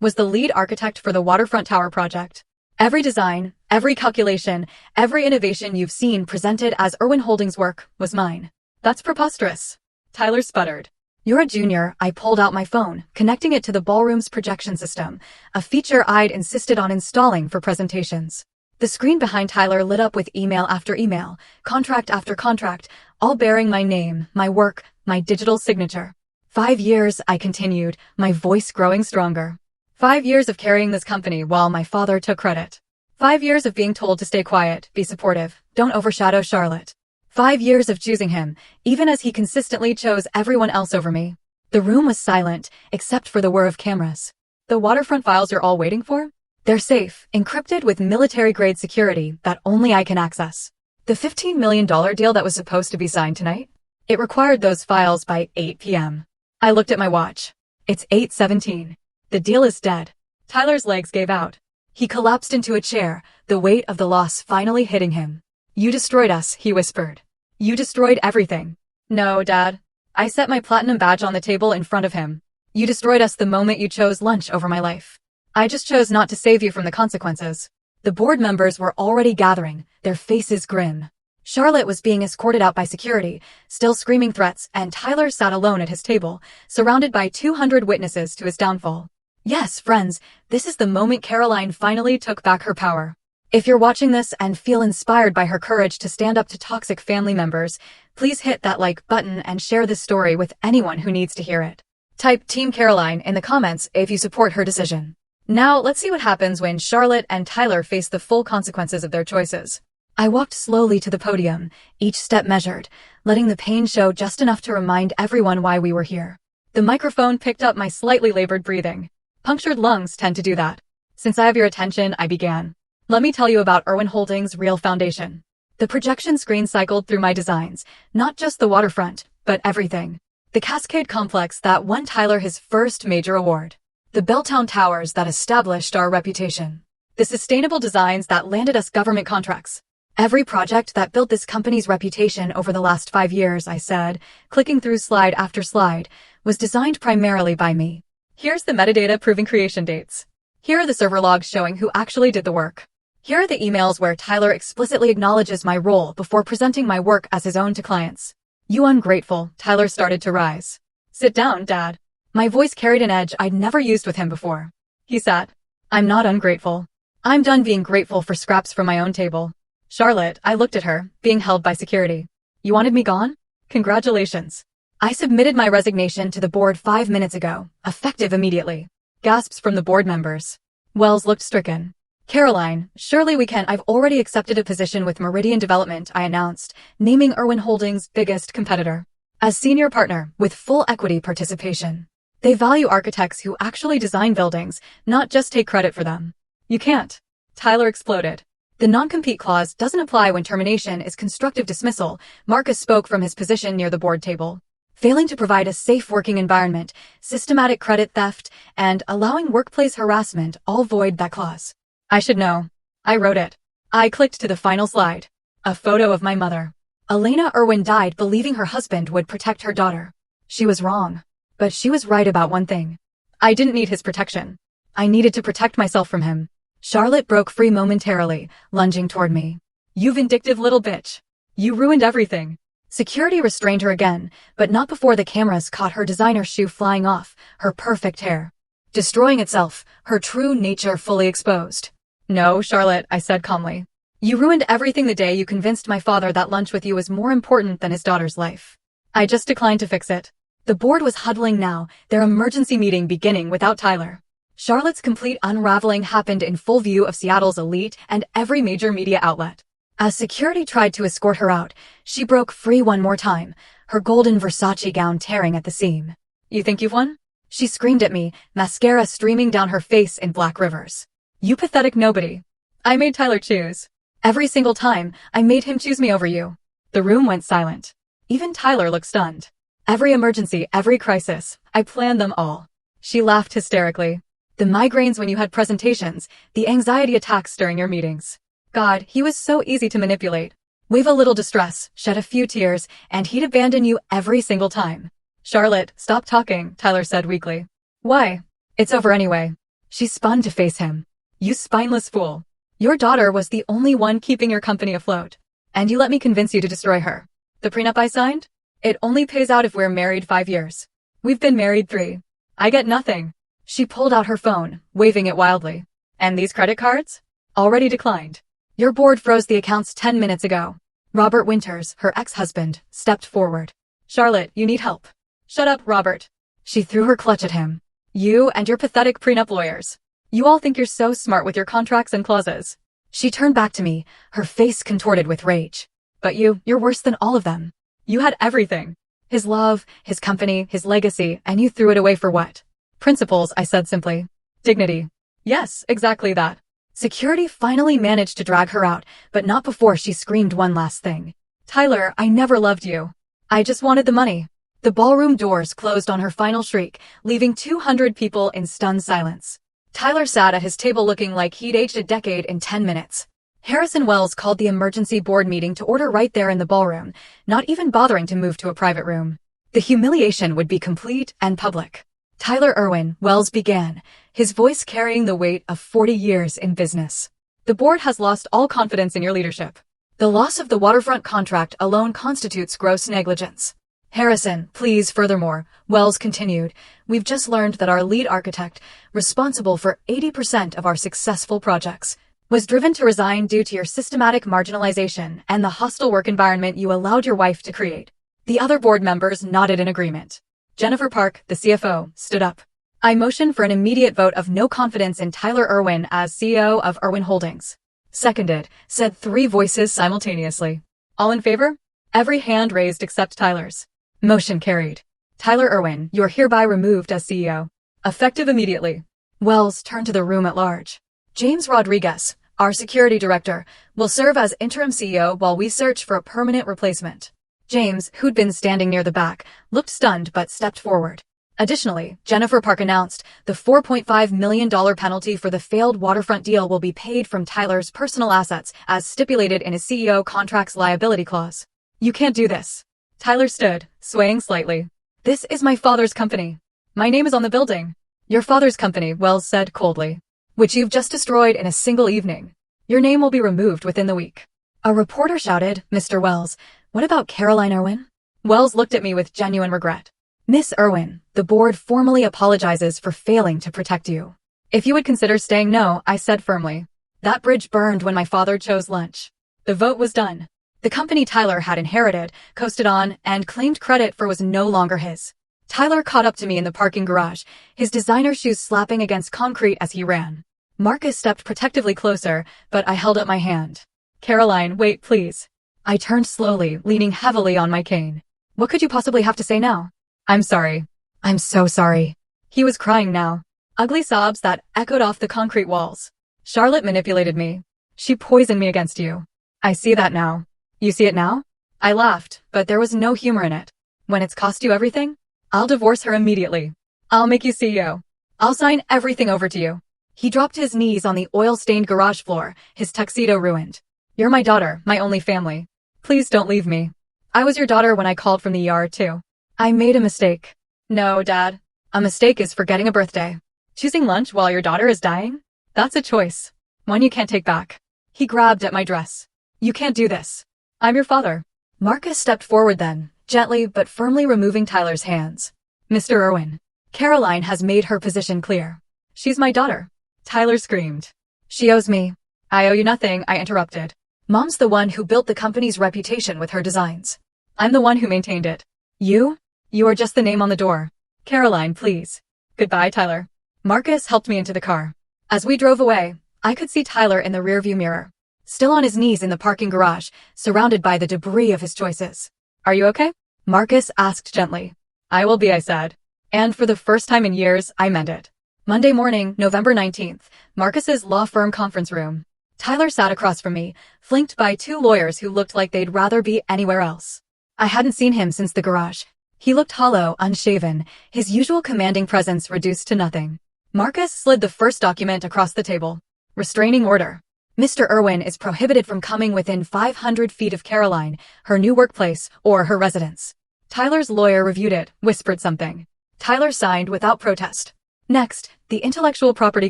Was the lead architect for the Waterfront Tower project. Every design, every calculation, every innovation you've seen presented as Irwin Holdings' work was mine. That's preposterous. Tyler sputtered. You're a junior. I pulled out my phone, connecting it to the ballroom's projection system, a feature I'd insisted on installing for presentations. The screen behind Tyler lit up with email after email, contract after contract, all bearing my name, my work, my digital signature. 5 years, I continued, my voice growing stronger. 5 years of carrying this company while my father took credit. 5 years of being told to stay quiet, be supportive, don't overshadow Charlotte. 5 years of choosing him, even as he consistently chose everyone else over me. The room was silent, except for the whir of cameras. The waterfront files you're all waiting for? They're safe, encrypted with military-grade security that only I can access. The $15 million deal that was supposed to be signed tonight? It required those files by 8 p.m. I looked at my watch. It's 8:17. The deal is dead. Tyler's legs gave out. He collapsed into a chair, the weight of the loss finally hitting him. You destroyed us, he whispered. You destroyed everything. No, Dad. I set my platinum badge on the table in front of him. You destroyed us the moment you chose lunch over my life. I just chose not to save you from the consequences. The board members were already gathering, their faces grim. Charlotte was being escorted out by security, still screaming threats, and Tyler sat alone at his table, surrounded by 200 witnesses to his downfall. Yes, friends, this is the moment Caroline finally took back her power. If you're watching this and feel inspired by her courage to stand up to toxic family members, please hit that like button and share this story with anyone who needs to hear it. Type Team Caroline in the comments if you support her decision. Now, let's see what happens when Charlotte and Tyler face the full consequences of their choices. I walked slowly to the podium, each step measured, letting the pain show just enough to remind everyone why we were here. The microphone picked up my slightly labored breathing. Punctured lungs tend to do that. Since I have your attention, I began. Let me tell you about Irwin Holdings' real foundation. The projection screen cycled through my designs, not just the waterfront, but everything. The Cascade Complex that won Tyler his first major award. The Belltown Towers that established our reputation. The sustainable designs that landed us government contracts. Every project that built this company's reputation over the last 5 years, I said, clicking through slide after slide, was designed primarily by me. Here's the metadata proving creation dates. Here are the server logs showing who actually did the work. Here are the emails where Tyler explicitly acknowledges my role before presenting my work as his own to clients. You ungrateful, Tyler started to rise. Sit down, Dad. My voice carried an edge I'd never used with him before. He sat. I'm not ungrateful. I'm done being grateful for scraps from my own table. Charlotte, I looked at her, being held by security. You wanted me gone? Congratulations. I submitted my resignation to the board 5 minutes ago, effective immediately. Gasps from the board members. Wells looked stricken. Caroline, surely we can. I've already accepted a position with Meridian Development, I announced, naming Irwin Holdings' biggest competitor. As senior partner, with full equity participation. They value architects who actually design buildings, not just take credit for them. You can't. Tyler exploded. The non-compete clause doesn't apply when termination is constructive dismissal. Marcus spoke from his position near the board table. failing to provide a safe working environment, systematic credit theft, and allowing workplace harassment all void that clause. I should know. I wrote it. I clicked to the final slide. A photo of my mother. Elena Irwin died believing her husband would protect her daughter. She was wrong. But she was right about one thing. I didn't need his protection. I needed to protect myself from him. Charlotte broke free momentarily, lunging toward me. You vindictive little bitch. You ruined everything. Security restrained her again, but not before the cameras caught her designer shoe flying off, her perfect hair. Destroying itself, her true nature fully exposed. No, Charlotte, I said calmly. You ruined everything the day you convinced my father that lunch with you was more important than his daughter's life. I just declined to fix it. The board was huddling now, their emergency meeting beginning without Tyler. Charlotte's complete unraveling happened in full view of Seattle's elite and every major media outlet. As security tried to escort her out, she broke free one more time, her golden Versace gown tearing at the seam. You think you've won? She screamed at me, mascara streaming down her face in black rivers. You pathetic nobody. I made Tyler choose. Every single time, I made him choose me over you. The room went silent. Even Tyler looked stunned. Every emergency, every crisis, I planned them all. She laughed hysterically. The migraines when you had presentations, the anxiety attacks during your meetings. God, he was so easy to manipulate. Wave a little distress, shed a few tears, and he'd abandon you every single time. Charlotte, stop talking, Tyler said weakly. Why? It's over anyway. She spun to face him. You spineless fool. Your daughter was the only one keeping your company afloat. And you let me convince you to destroy her. The prenup I signed? It only pays out if we're married 5 years. We've been married 3. I get nothing. She pulled out her phone, waving it wildly. And these credit cards? Already declined. Your board froze the accounts 10 minutes ago. Robert Winters, her ex-husband, stepped forward. Charlotte, you need help. Shut up, Robert. She threw her clutch at him. You and your pathetic prenup lawyers. You all think you're so smart with your contracts and clauses. She turned back to me, her face contorted with rage. But you're worse than all of them. You had everything. His love, his company, his legacy, and you threw it away for what? Principles, I said simply. Dignity. Yes, exactly that. Security finally managed to drag her out, but not before she screamed one last thing. Tyler, I never loved you. I just wanted the money. The ballroom doors closed on her final shriek, leaving 200 people in stunned silence. Tyler sat at his table looking like he'd aged a decade in 10 minutes. Harrison Wells called the emergency board meeting to order right there in the ballroom, not even bothering to move to a private room. The humiliation would be complete and public. Tyler Irwin, Wells began, his voice carrying the weight of 40 years in business. The board has lost all confidence in your leadership. The loss of the waterfront contract alone constitutes gross negligence. Harrison, please, furthermore, Wells continued, we've just learned that our lead architect, responsible for 80% of our successful projects, was driven to resign due to your systematic marginalization and the hostile work environment you allowed your wife to create. The other board members nodded in agreement. Jennifer Park, the CFO, stood up. I motion for an immediate vote of no confidence in Tyler Irwin as CEO of Irwin Holdings. Seconded, said 3 voices simultaneously. All in favor? Every hand raised except Tyler's. Motion carried. Tyler Irwin, you're hereby removed as CEO. Effective immediately. Wells turned to the room at large. James Rodriguez, our security director, will serve as interim CEO while we search for a permanent replacement. James, who'd been standing near the back, looked stunned but stepped forward. Additionally, Jennifer Park announced the $4.5 million penalty for the failed waterfront deal will be paid from Tyler's personal assets as stipulated in his CEO contract's liability clause. You can't do this. Tyler stood, swaying slightly. This is my father's company. My name is on the building. Your father's company, Wells said coldly, which you've just destroyed in a single evening. Your name will be removed within the week. A reporter shouted, Mr. Wells, what about Caroline Irwin? Wells looked at me with genuine regret. Miss Irwin, the board formally apologizes for failing to protect you. If you would consider staying, no, I said firmly. That bridge burned when my father chose lunch. The vote was done. The company Tyler had inherited, coasted on, and claimed credit for was no longer his. Tyler caught up to me in the parking garage, his designer shoes slapping against concrete as he ran. Marcus stepped protectively closer, but I held up my hand. Caroline, wait, please. I turned slowly, leaning heavily on my cane. What could you possibly have to say now? I'm sorry. I'm so sorry. He was crying now. Ugly sobs that echoed off the concrete walls. Charlotte manipulated me. She poisoned me against you. I see that now. You see it now? I laughed, but there was no humor in it. When it's cost you everything? I'll divorce her immediately. I'll make you CEO. I'll sign everything over to you. He dropped his knees on the oil-stained garage floor, his tuxedo ruined. You're my daughter, my only family. Please don't leave me. I was your daughter when I called from the ER too. I made a mistake. No, Dad. A mistake is forgetting a birthday. Choosing lunch while your daughter is dying? That's a choice. One you can't take back. He grabbed at my dress. You can't do this. I'm your father. Marcus stepped forward then, gently but firmly removing Tyler's hands. Mr. Irwin. Caroline has made her position clear. She's my daughter. Tyler screamed. She owes me. I owe you nothing, I interrupted. Mom's the one who built the company's reputation with her designs. I'm the one who maintained it. You are just the name on the door. Caroline, please. Goodbye, Tyler. Marcus helped me into the car. As we drove away, I could see Tyler in the rearview mirror, still on his knees in the parking garage, surrounded by the debris of his choices. Are you okay? Marcus asked gently. I will be, I said. And for the first time in years, I meant it. Monday morning, November 19th, Marcus's law firm conference room. Tyler sat across from me, flanked by two lawyers who looked like they'd rather be anywhere else. I hadn't seen him since the garage. He looked hollow, unshaven, his usual commanding presence reduced to nothing. Marcus slid the first document across the table. Restraining order. Mr. Irwin is prohibited from coming within 500 feet of Caroline, her new workplace, or her residence. Tyler's lawyer reviewed it, whispered something. Tyler signed without protest. Next, the intellectual property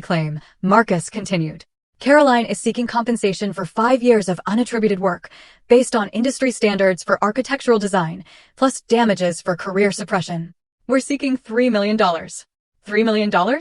claim, Marcus continued. Caroline is seeking compensation for 5 years of unattributed work, based on industry standards for architectural design, plus damages for career suppression. We're seeking $3 million. $3 million?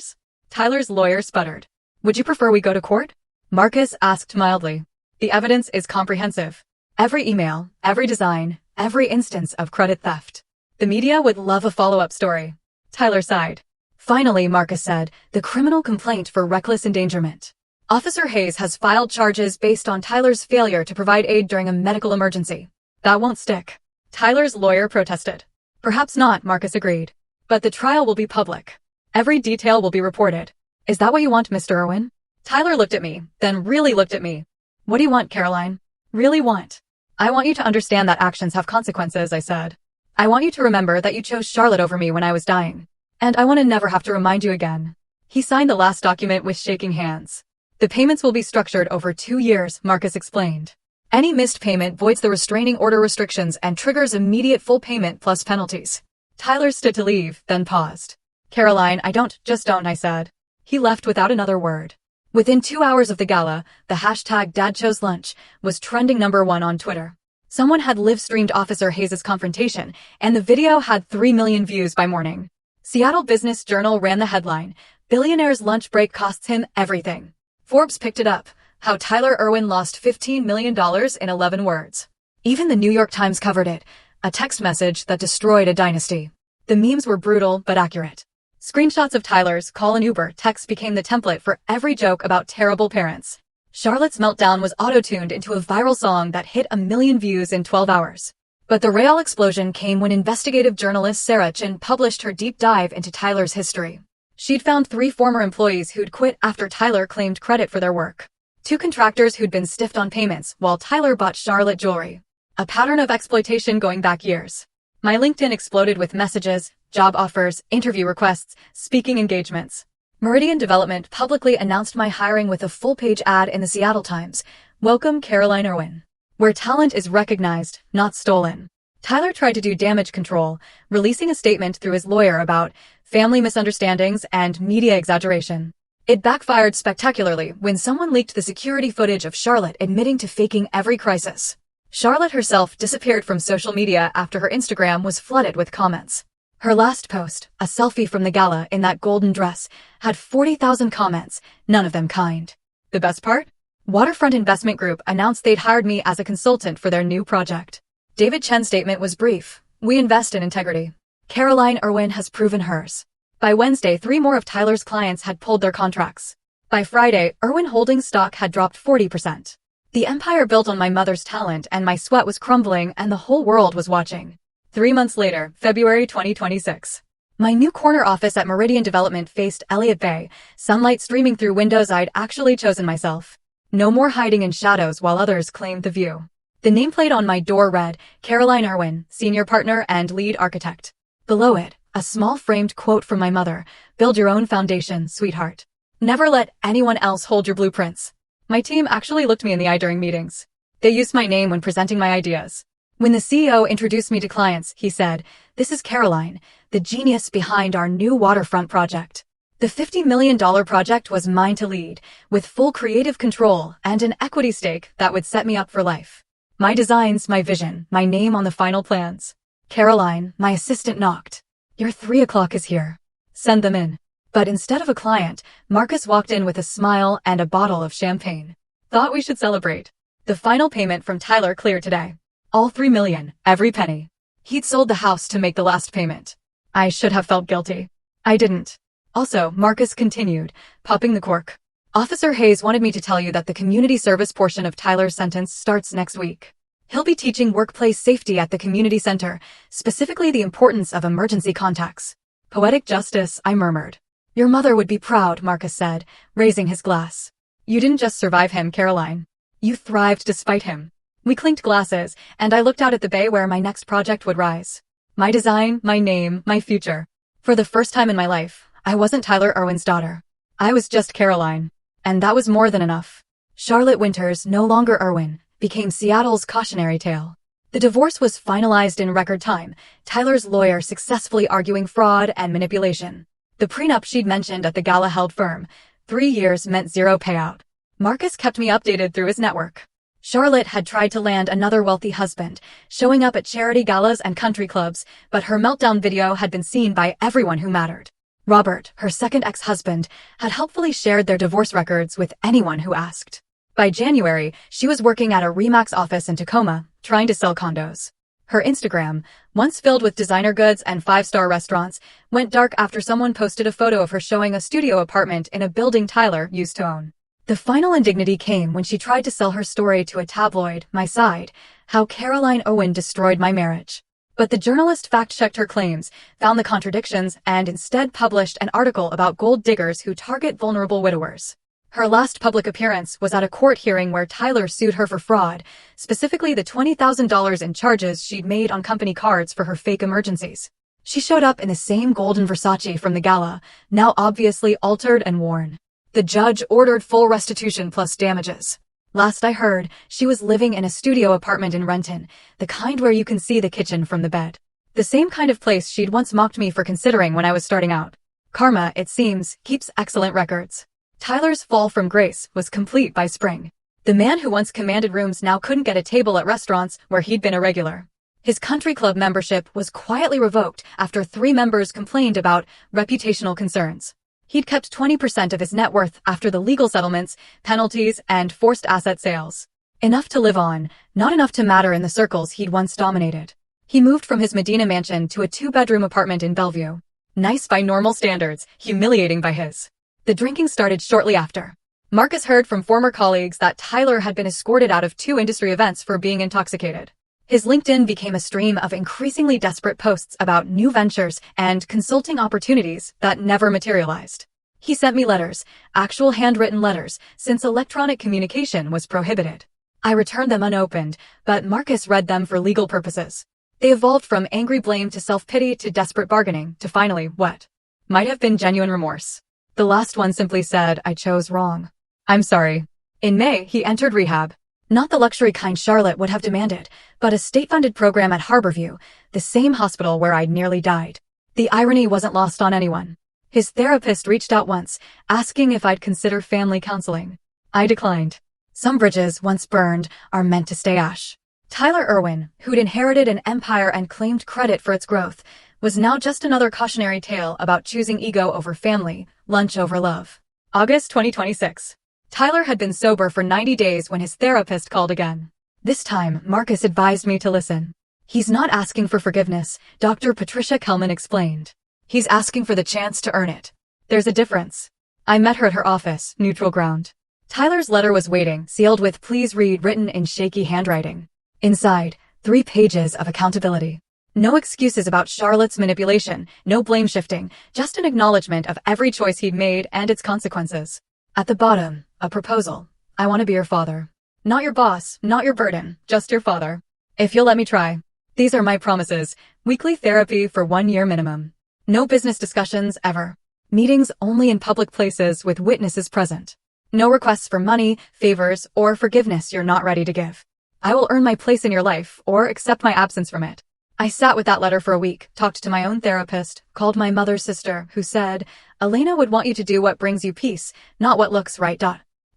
Tyler's lawyer sputtered. Would you prefer we go to court? Marcus asked mildly. The evidence is comprehensive. Every email, every design, every instance of credit theft. The media would love a follow-up story. Tyler sighed. Finally, Marcus said, the criminal complaint for reckless endangerment. Officer Hayes has filed charges based on Tyler's failure to provide aid during a medical emergency. That won't stick. Tyler's lawyer protested. Perhaps not, Marcus agreed. But the trial will be public. Every detail will be reported. Is that what you want, Mr. Irwin? Tyler looked at me, then really looked at me. What do you want, Caroline? Really want? I want you to understand that actions have consequences, I said. I want you to remember that you chose Charlotte over me when I was dying. And I want to never have to remind you again. He signed the last document with shaking hands. The payments will be structured over 2 years, Marcus explained. Any missed payment voids the restraining order restrictions and triggers immediate full payment plus penalties. Tyler stood to leave, then paused. Caroline, just don't, I said. He left without another word. Within 2 hours of the gala, the hashtag #DadChoseLunch was trending #1 on Twitter. Someone had live-streamed Officer Hayes' confrontation, and the video had 3 million views by morning. Seattle Business Journal ran the headline, Billionaire's lunch break costs him everything. Forbes picked it up, how Tyler Irwin lost $15 million in 11 words. Even the New York Times covered it, a text message that destroyed a dynasty. The memes were brutal but accurate. Screenshots of Tyler's call an Uber text became the template for every joke about terrible parents. Charlotte's meltdown was auto-tuned into a viral song that hit 1 million views in 12 hours. But the real explosion came when investigative journalist Sarah Chin published her deep dive into Tyler's history. She'd found 3 former employees who'd quit after Tyler claimed credit for their work. 2 contractors who'd been stiffed on payments while Tyler bought Charlotte jewelry. A pattern of exploitation going back years. My LinkedIn exploded with messages, job offers, interview requests, speaking engagements. Meridian Development publicly announced my hiring with a full-page ad in the Seattle Times. Welcome, Caroline Irwin. Where talent is recognized, not stolen. Tyler tried to do damage control, releasing a statement through his lawyer about family misunderstandings and media exaggeration. It backfired spectacularly when someone leaked the security footage of Charlotte admitting to faking every crisis. Charlotte herself disappeared from social media after her Instagram was flooded with comments. Her last post, a selfie from the gala in that golden dress, had 40,000 comments, none of them kind. The best part? Waterfront Investment Group announced they'd hired me as a consultant for their new project. David Chen's statement was brief. We invest in integrity. Caroline Irwin has proven hers. By Wednesday, 3 more of Tyler's clients had pulled their contracts. By Friday, Irwin Holdings stock had dropped 40%. The empire built on my mother's talent and my sweat was crumbling and the whole world was watching. 3 months later, February 2026. My new corner office at Meridian Development faced Elliott Bay, sunlight streaming through windows I'd actually chosen myself. No more hiding in shadows while others claimed the view. The nameplate on my door read, Caroline Irwin, senior partner and lead architect. Below it, a small framed quote from my mother, build your own foundation, sweetheart. Never let anyone else hold your blueprints. My team actually looked me in the eye during meetings. They used my name when presenting my ideas. When the CEO introduced me to clients, he said, this is Caroline, the genius behind our new waterfront project. The $50 million project was mine to lead, with full creative control and an equity stake that would set me up for life. My designs, my vision, my name on the final plans. Caroline, my assistant knocked. Your 3 o'clock is here. Send them in. But instead of a client, Marcus walked in with a smile and a bottle of champagne. Thought we should celebrate. The final payment from Tyler cleared today. All $3 million, every penny. He'd sold the house to make the last payment. I should have felt guilty. I didn't. Also, Marcus continued, popping the cork. Officer Hayes wanted me to tell you that the community service portion of Tyler's sentence starts next week. He'll be teaching workplace safety at the community center, specifically the importance of emergency contacts. Poetic justice, I murmured. Your mother would be proud, Marcus said, raising his glass. You didn't just survive him, Caroline. You thrived despite him. We clinked glasses, and I looked out at the bay where my next project would rise. My design, my name, my future. For the first time in my life, I wasn't Tyler Irwin's daughter. I was just Caroline. And that was more than enough. Charlotte Winters, no longer Irwin, became Seattle's cautionary tale. The divorce was finalized in record time, Tyler's lawyer successfully arguing fraud and manipulation. The prenup she'd mentioned at the gala held firm. 3 years meant zero payout. Marcus kept me updated through his network. Charlotte had tried to land another wealthy husband, showing up at charity galas and country clubs, but her meltdown video had been seen by everyone who mattered. Robert, her second ex-husband, had helpfully shared their divorce records with anyone who asked. By January, she was working at a RE/MAX office in Tacoma, trying to sell condos. Her Instagram, once filled with designer goods and 5-star restaurants, went dark after someone posted a photo of her showing a studio apartment in a building Tyler used to own. The final indignity came when she tried to sell her story to a tabloid, My Side, how Caroline Irwin destroyed my marriage. But the journalist fact-checked her claims, found the contradictions, and instead published an article about gold diggers who target vulnerable widowers. Her last public appearance was at a court hearing where Tyler sued her for fraud, specifically the $20,000 in charges she'd made on company cards for her fake emergencies. She showed up in the same golden Versace from the gala, now obviously altered and worn. The judge ordered full restitution plus damages. Last I heard, she was living in a studio apartment in Renton, the kind where you can see the kitchen from the bed. The same kind of place she'd once mocked me for considering when I was starting out. Karma, it seems, keeps excellent records. Tyler's fall from grace was complete by spring. The man who once commanded rooms now couldn't get a table at restaurants where he'd been a regular. His country club membership was quietly revoked after 3 members complained about reputational concerns. He'd kept 20% of his net worth after the legal settlements, penalties, and forced asset sales. Enough to live on, not enough to matter in the circles he'd once dominated. He moved from his Medina mansion to a 2-bedroom apartment in Bellevue. Nice by normal standards, humiliating by his. The drinking started shortly after. Marcus heard from former colleagues that Tyler had been escorted out of 2 industry events for being intoxicated. His LinkedIn became a stream of increasingly desperate posts about new ventures and consulting opportunities that never materialized. He sent me letters, actual handwritten letters, since electronic communication was prohibited. I returned them unopened, but Marcus read them for legal purposes. They evolved from angry blame to self-pity to desperate bargaining to finally what might have been genuine remorse. The last one simply said, I chose wrong. I'm sorry. In May, he entered rehab. Not the luxury kind Charlotte would have demanded, but a state-funded program at Harborview, the same hospital where I'd nearly died. The irony wasn't lost on anyone. His therapist reached out once, asking if I'd consider family counseling. I declined. Some bridges, once burned, are meant to stay ash. Tyler Irwin, who'd inherited an empire and claimed credit for its growth, was now just another cautionary tale about choosing ego over family, lunch over love. August 2026. Tyler had been sober for 90 days when his therapist called again. This time, Marcus advised me to listen. He's not asking for forgiveness, Dr. Patricia Kelman explained. He's asking for the chance to earn it. There's a difference. I met her at her office, neutral ground. Tyler's letter was waiting, sealed with please read written in shaky handwriting. Inside, 3 pages of accountability. No excuses about Charlotte's manipulation, no blame shifting, just an acknowledgement of every choice he'd made and its consequences. At the bottom, a proposal. I want to be your father. Not your boss, not your burden, just your father. If you'll let me try. These are my promises. Weekly therapy for 1 year minimum. No business discussions ever. Meetings only in public places with witnesses present. No requests for money, favors, or forgiveness you're not ready to give. I will earn my place in your life or accept my absence from it. I sat with that letter for a week, talked to my own therapist, called my mother's sister, who said, Elena would want you to do what brings you peace, not what looks right.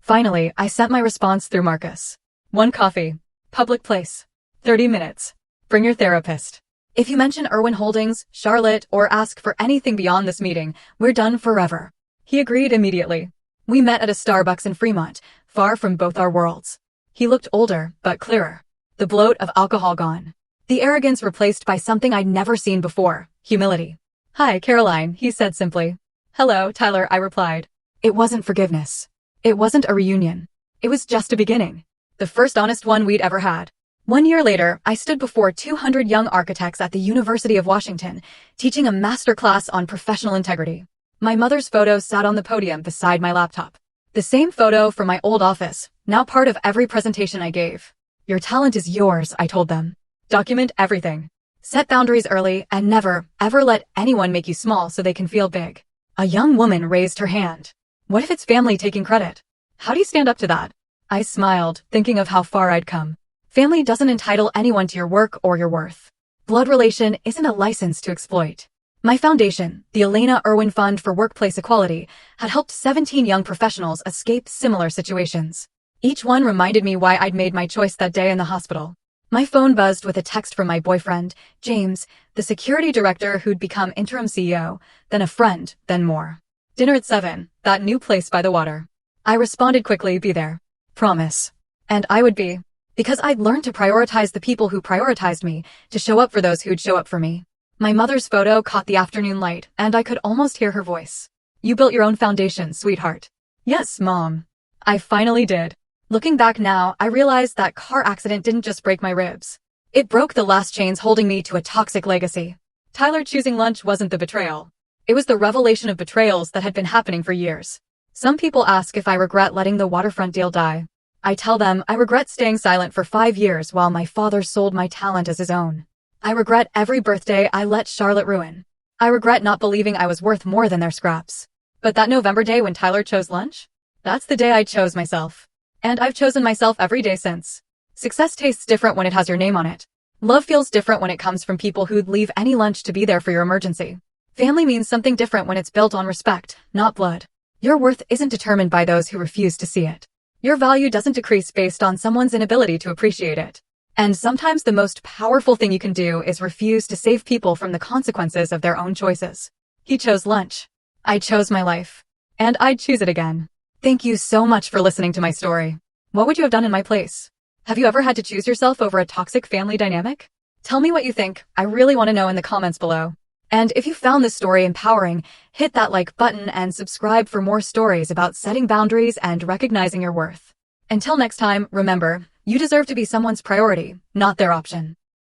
Finally, I sent my response through Marcus. 1 coffee. Public place. 30 minutes. Bring your therapist. If you mention Irwin Holdings, Charlotte, or ask for anything beyond this meeting, we're done forever. He agreed immediately. We met at a Starbucks in Fremont, far from both our worlds. He looked older, but clearer. The bloat of alcohol gone. The arrogance replaced by something I'd never seen before, humility. Hi, Caroline, he said simply. Hello, Tyler, I replied. It wasn't forgiveness. It wasn't a reunion. It was just a beginning. The first honest one we'd ever had. 1 year later, I stood before 200 young architects at the University of Washington, teaching a masterclass on professional integrity. My mother's photo sat on the podium beside my laptop. The same photo from my old office, now part of every presentation I gave. Your talent is yours, I told them. Document everything. Set boundaries early and never, ever let anyone make you small so they can feel big. A young woman raised her hand. What if it's family taking credit? How do you stand up to that? I smiled, thinking of how far I'd come. Family doesn't entitle anyone to your work or your worth. Blood relation isn't a license to exploit. My foundation, the Elena Irwin Fund for Workplace Equality, had helped 17 young professionals escape similar situations. Each one reminded me why I'd made my choice that day in the hospital. My phone buzzed with a text from my boyfriend, James, the security director who'd become interim CEO, then a friend, then more. Dinner at 7, that new place by the water. I responded quickly, be there. Promise. And I would be. Because I'd learned to prioritize the people who prioritized me, to show up for those who'd show up for me. My mother's photo caught the afternoon light, and I could almost hear her voice. You built your own foundation, sweetheart. Yes, Mom. I finally did. Looking back now, I realized that car accident didn't just break my ribs. It broke the last chains holding me to a toxic legacy. Tyler choosing lunch wasn't the betrayal. It was the revelation of betrayals that had been happening for years. Some people ask if I regret letting the waterfront deal die. I tell them I regret staying silent for 5 years while my father sold my talent as his own. I regret every birthday I let Charlotte ruin. I regret not believing I was worth more than their scraps. But that November day when Tyler chose lunch? That's the day I chose myself. And I've chosen myself every day since. Success tastes different when it has your name on it. Love feels different when it comes from people who'd leave any lunch to be there for your emergency. Family means something different when it's built on respect, not blood. Your worth isn't determined by those who refuse to see it. Your value doesn't decrease based on someone's inability to appreciate it. And sometimes the most powerful thing you can do is refuse to save people from the consequences of their own choices. He chose lunch. I chose my life. And I'd choose it again. Thank you so much for listening to my story. What would you have done in my place? Have you ever had to choose yourself over a toxic family dynamic? Tell me what you think. I really want to know in the comments below. And if you found this story empowering, hit that like button and subscribe for more stories about setting boundaries and recognizing your worth. Until next time, remember, you deserve to be someone's priority, not their option.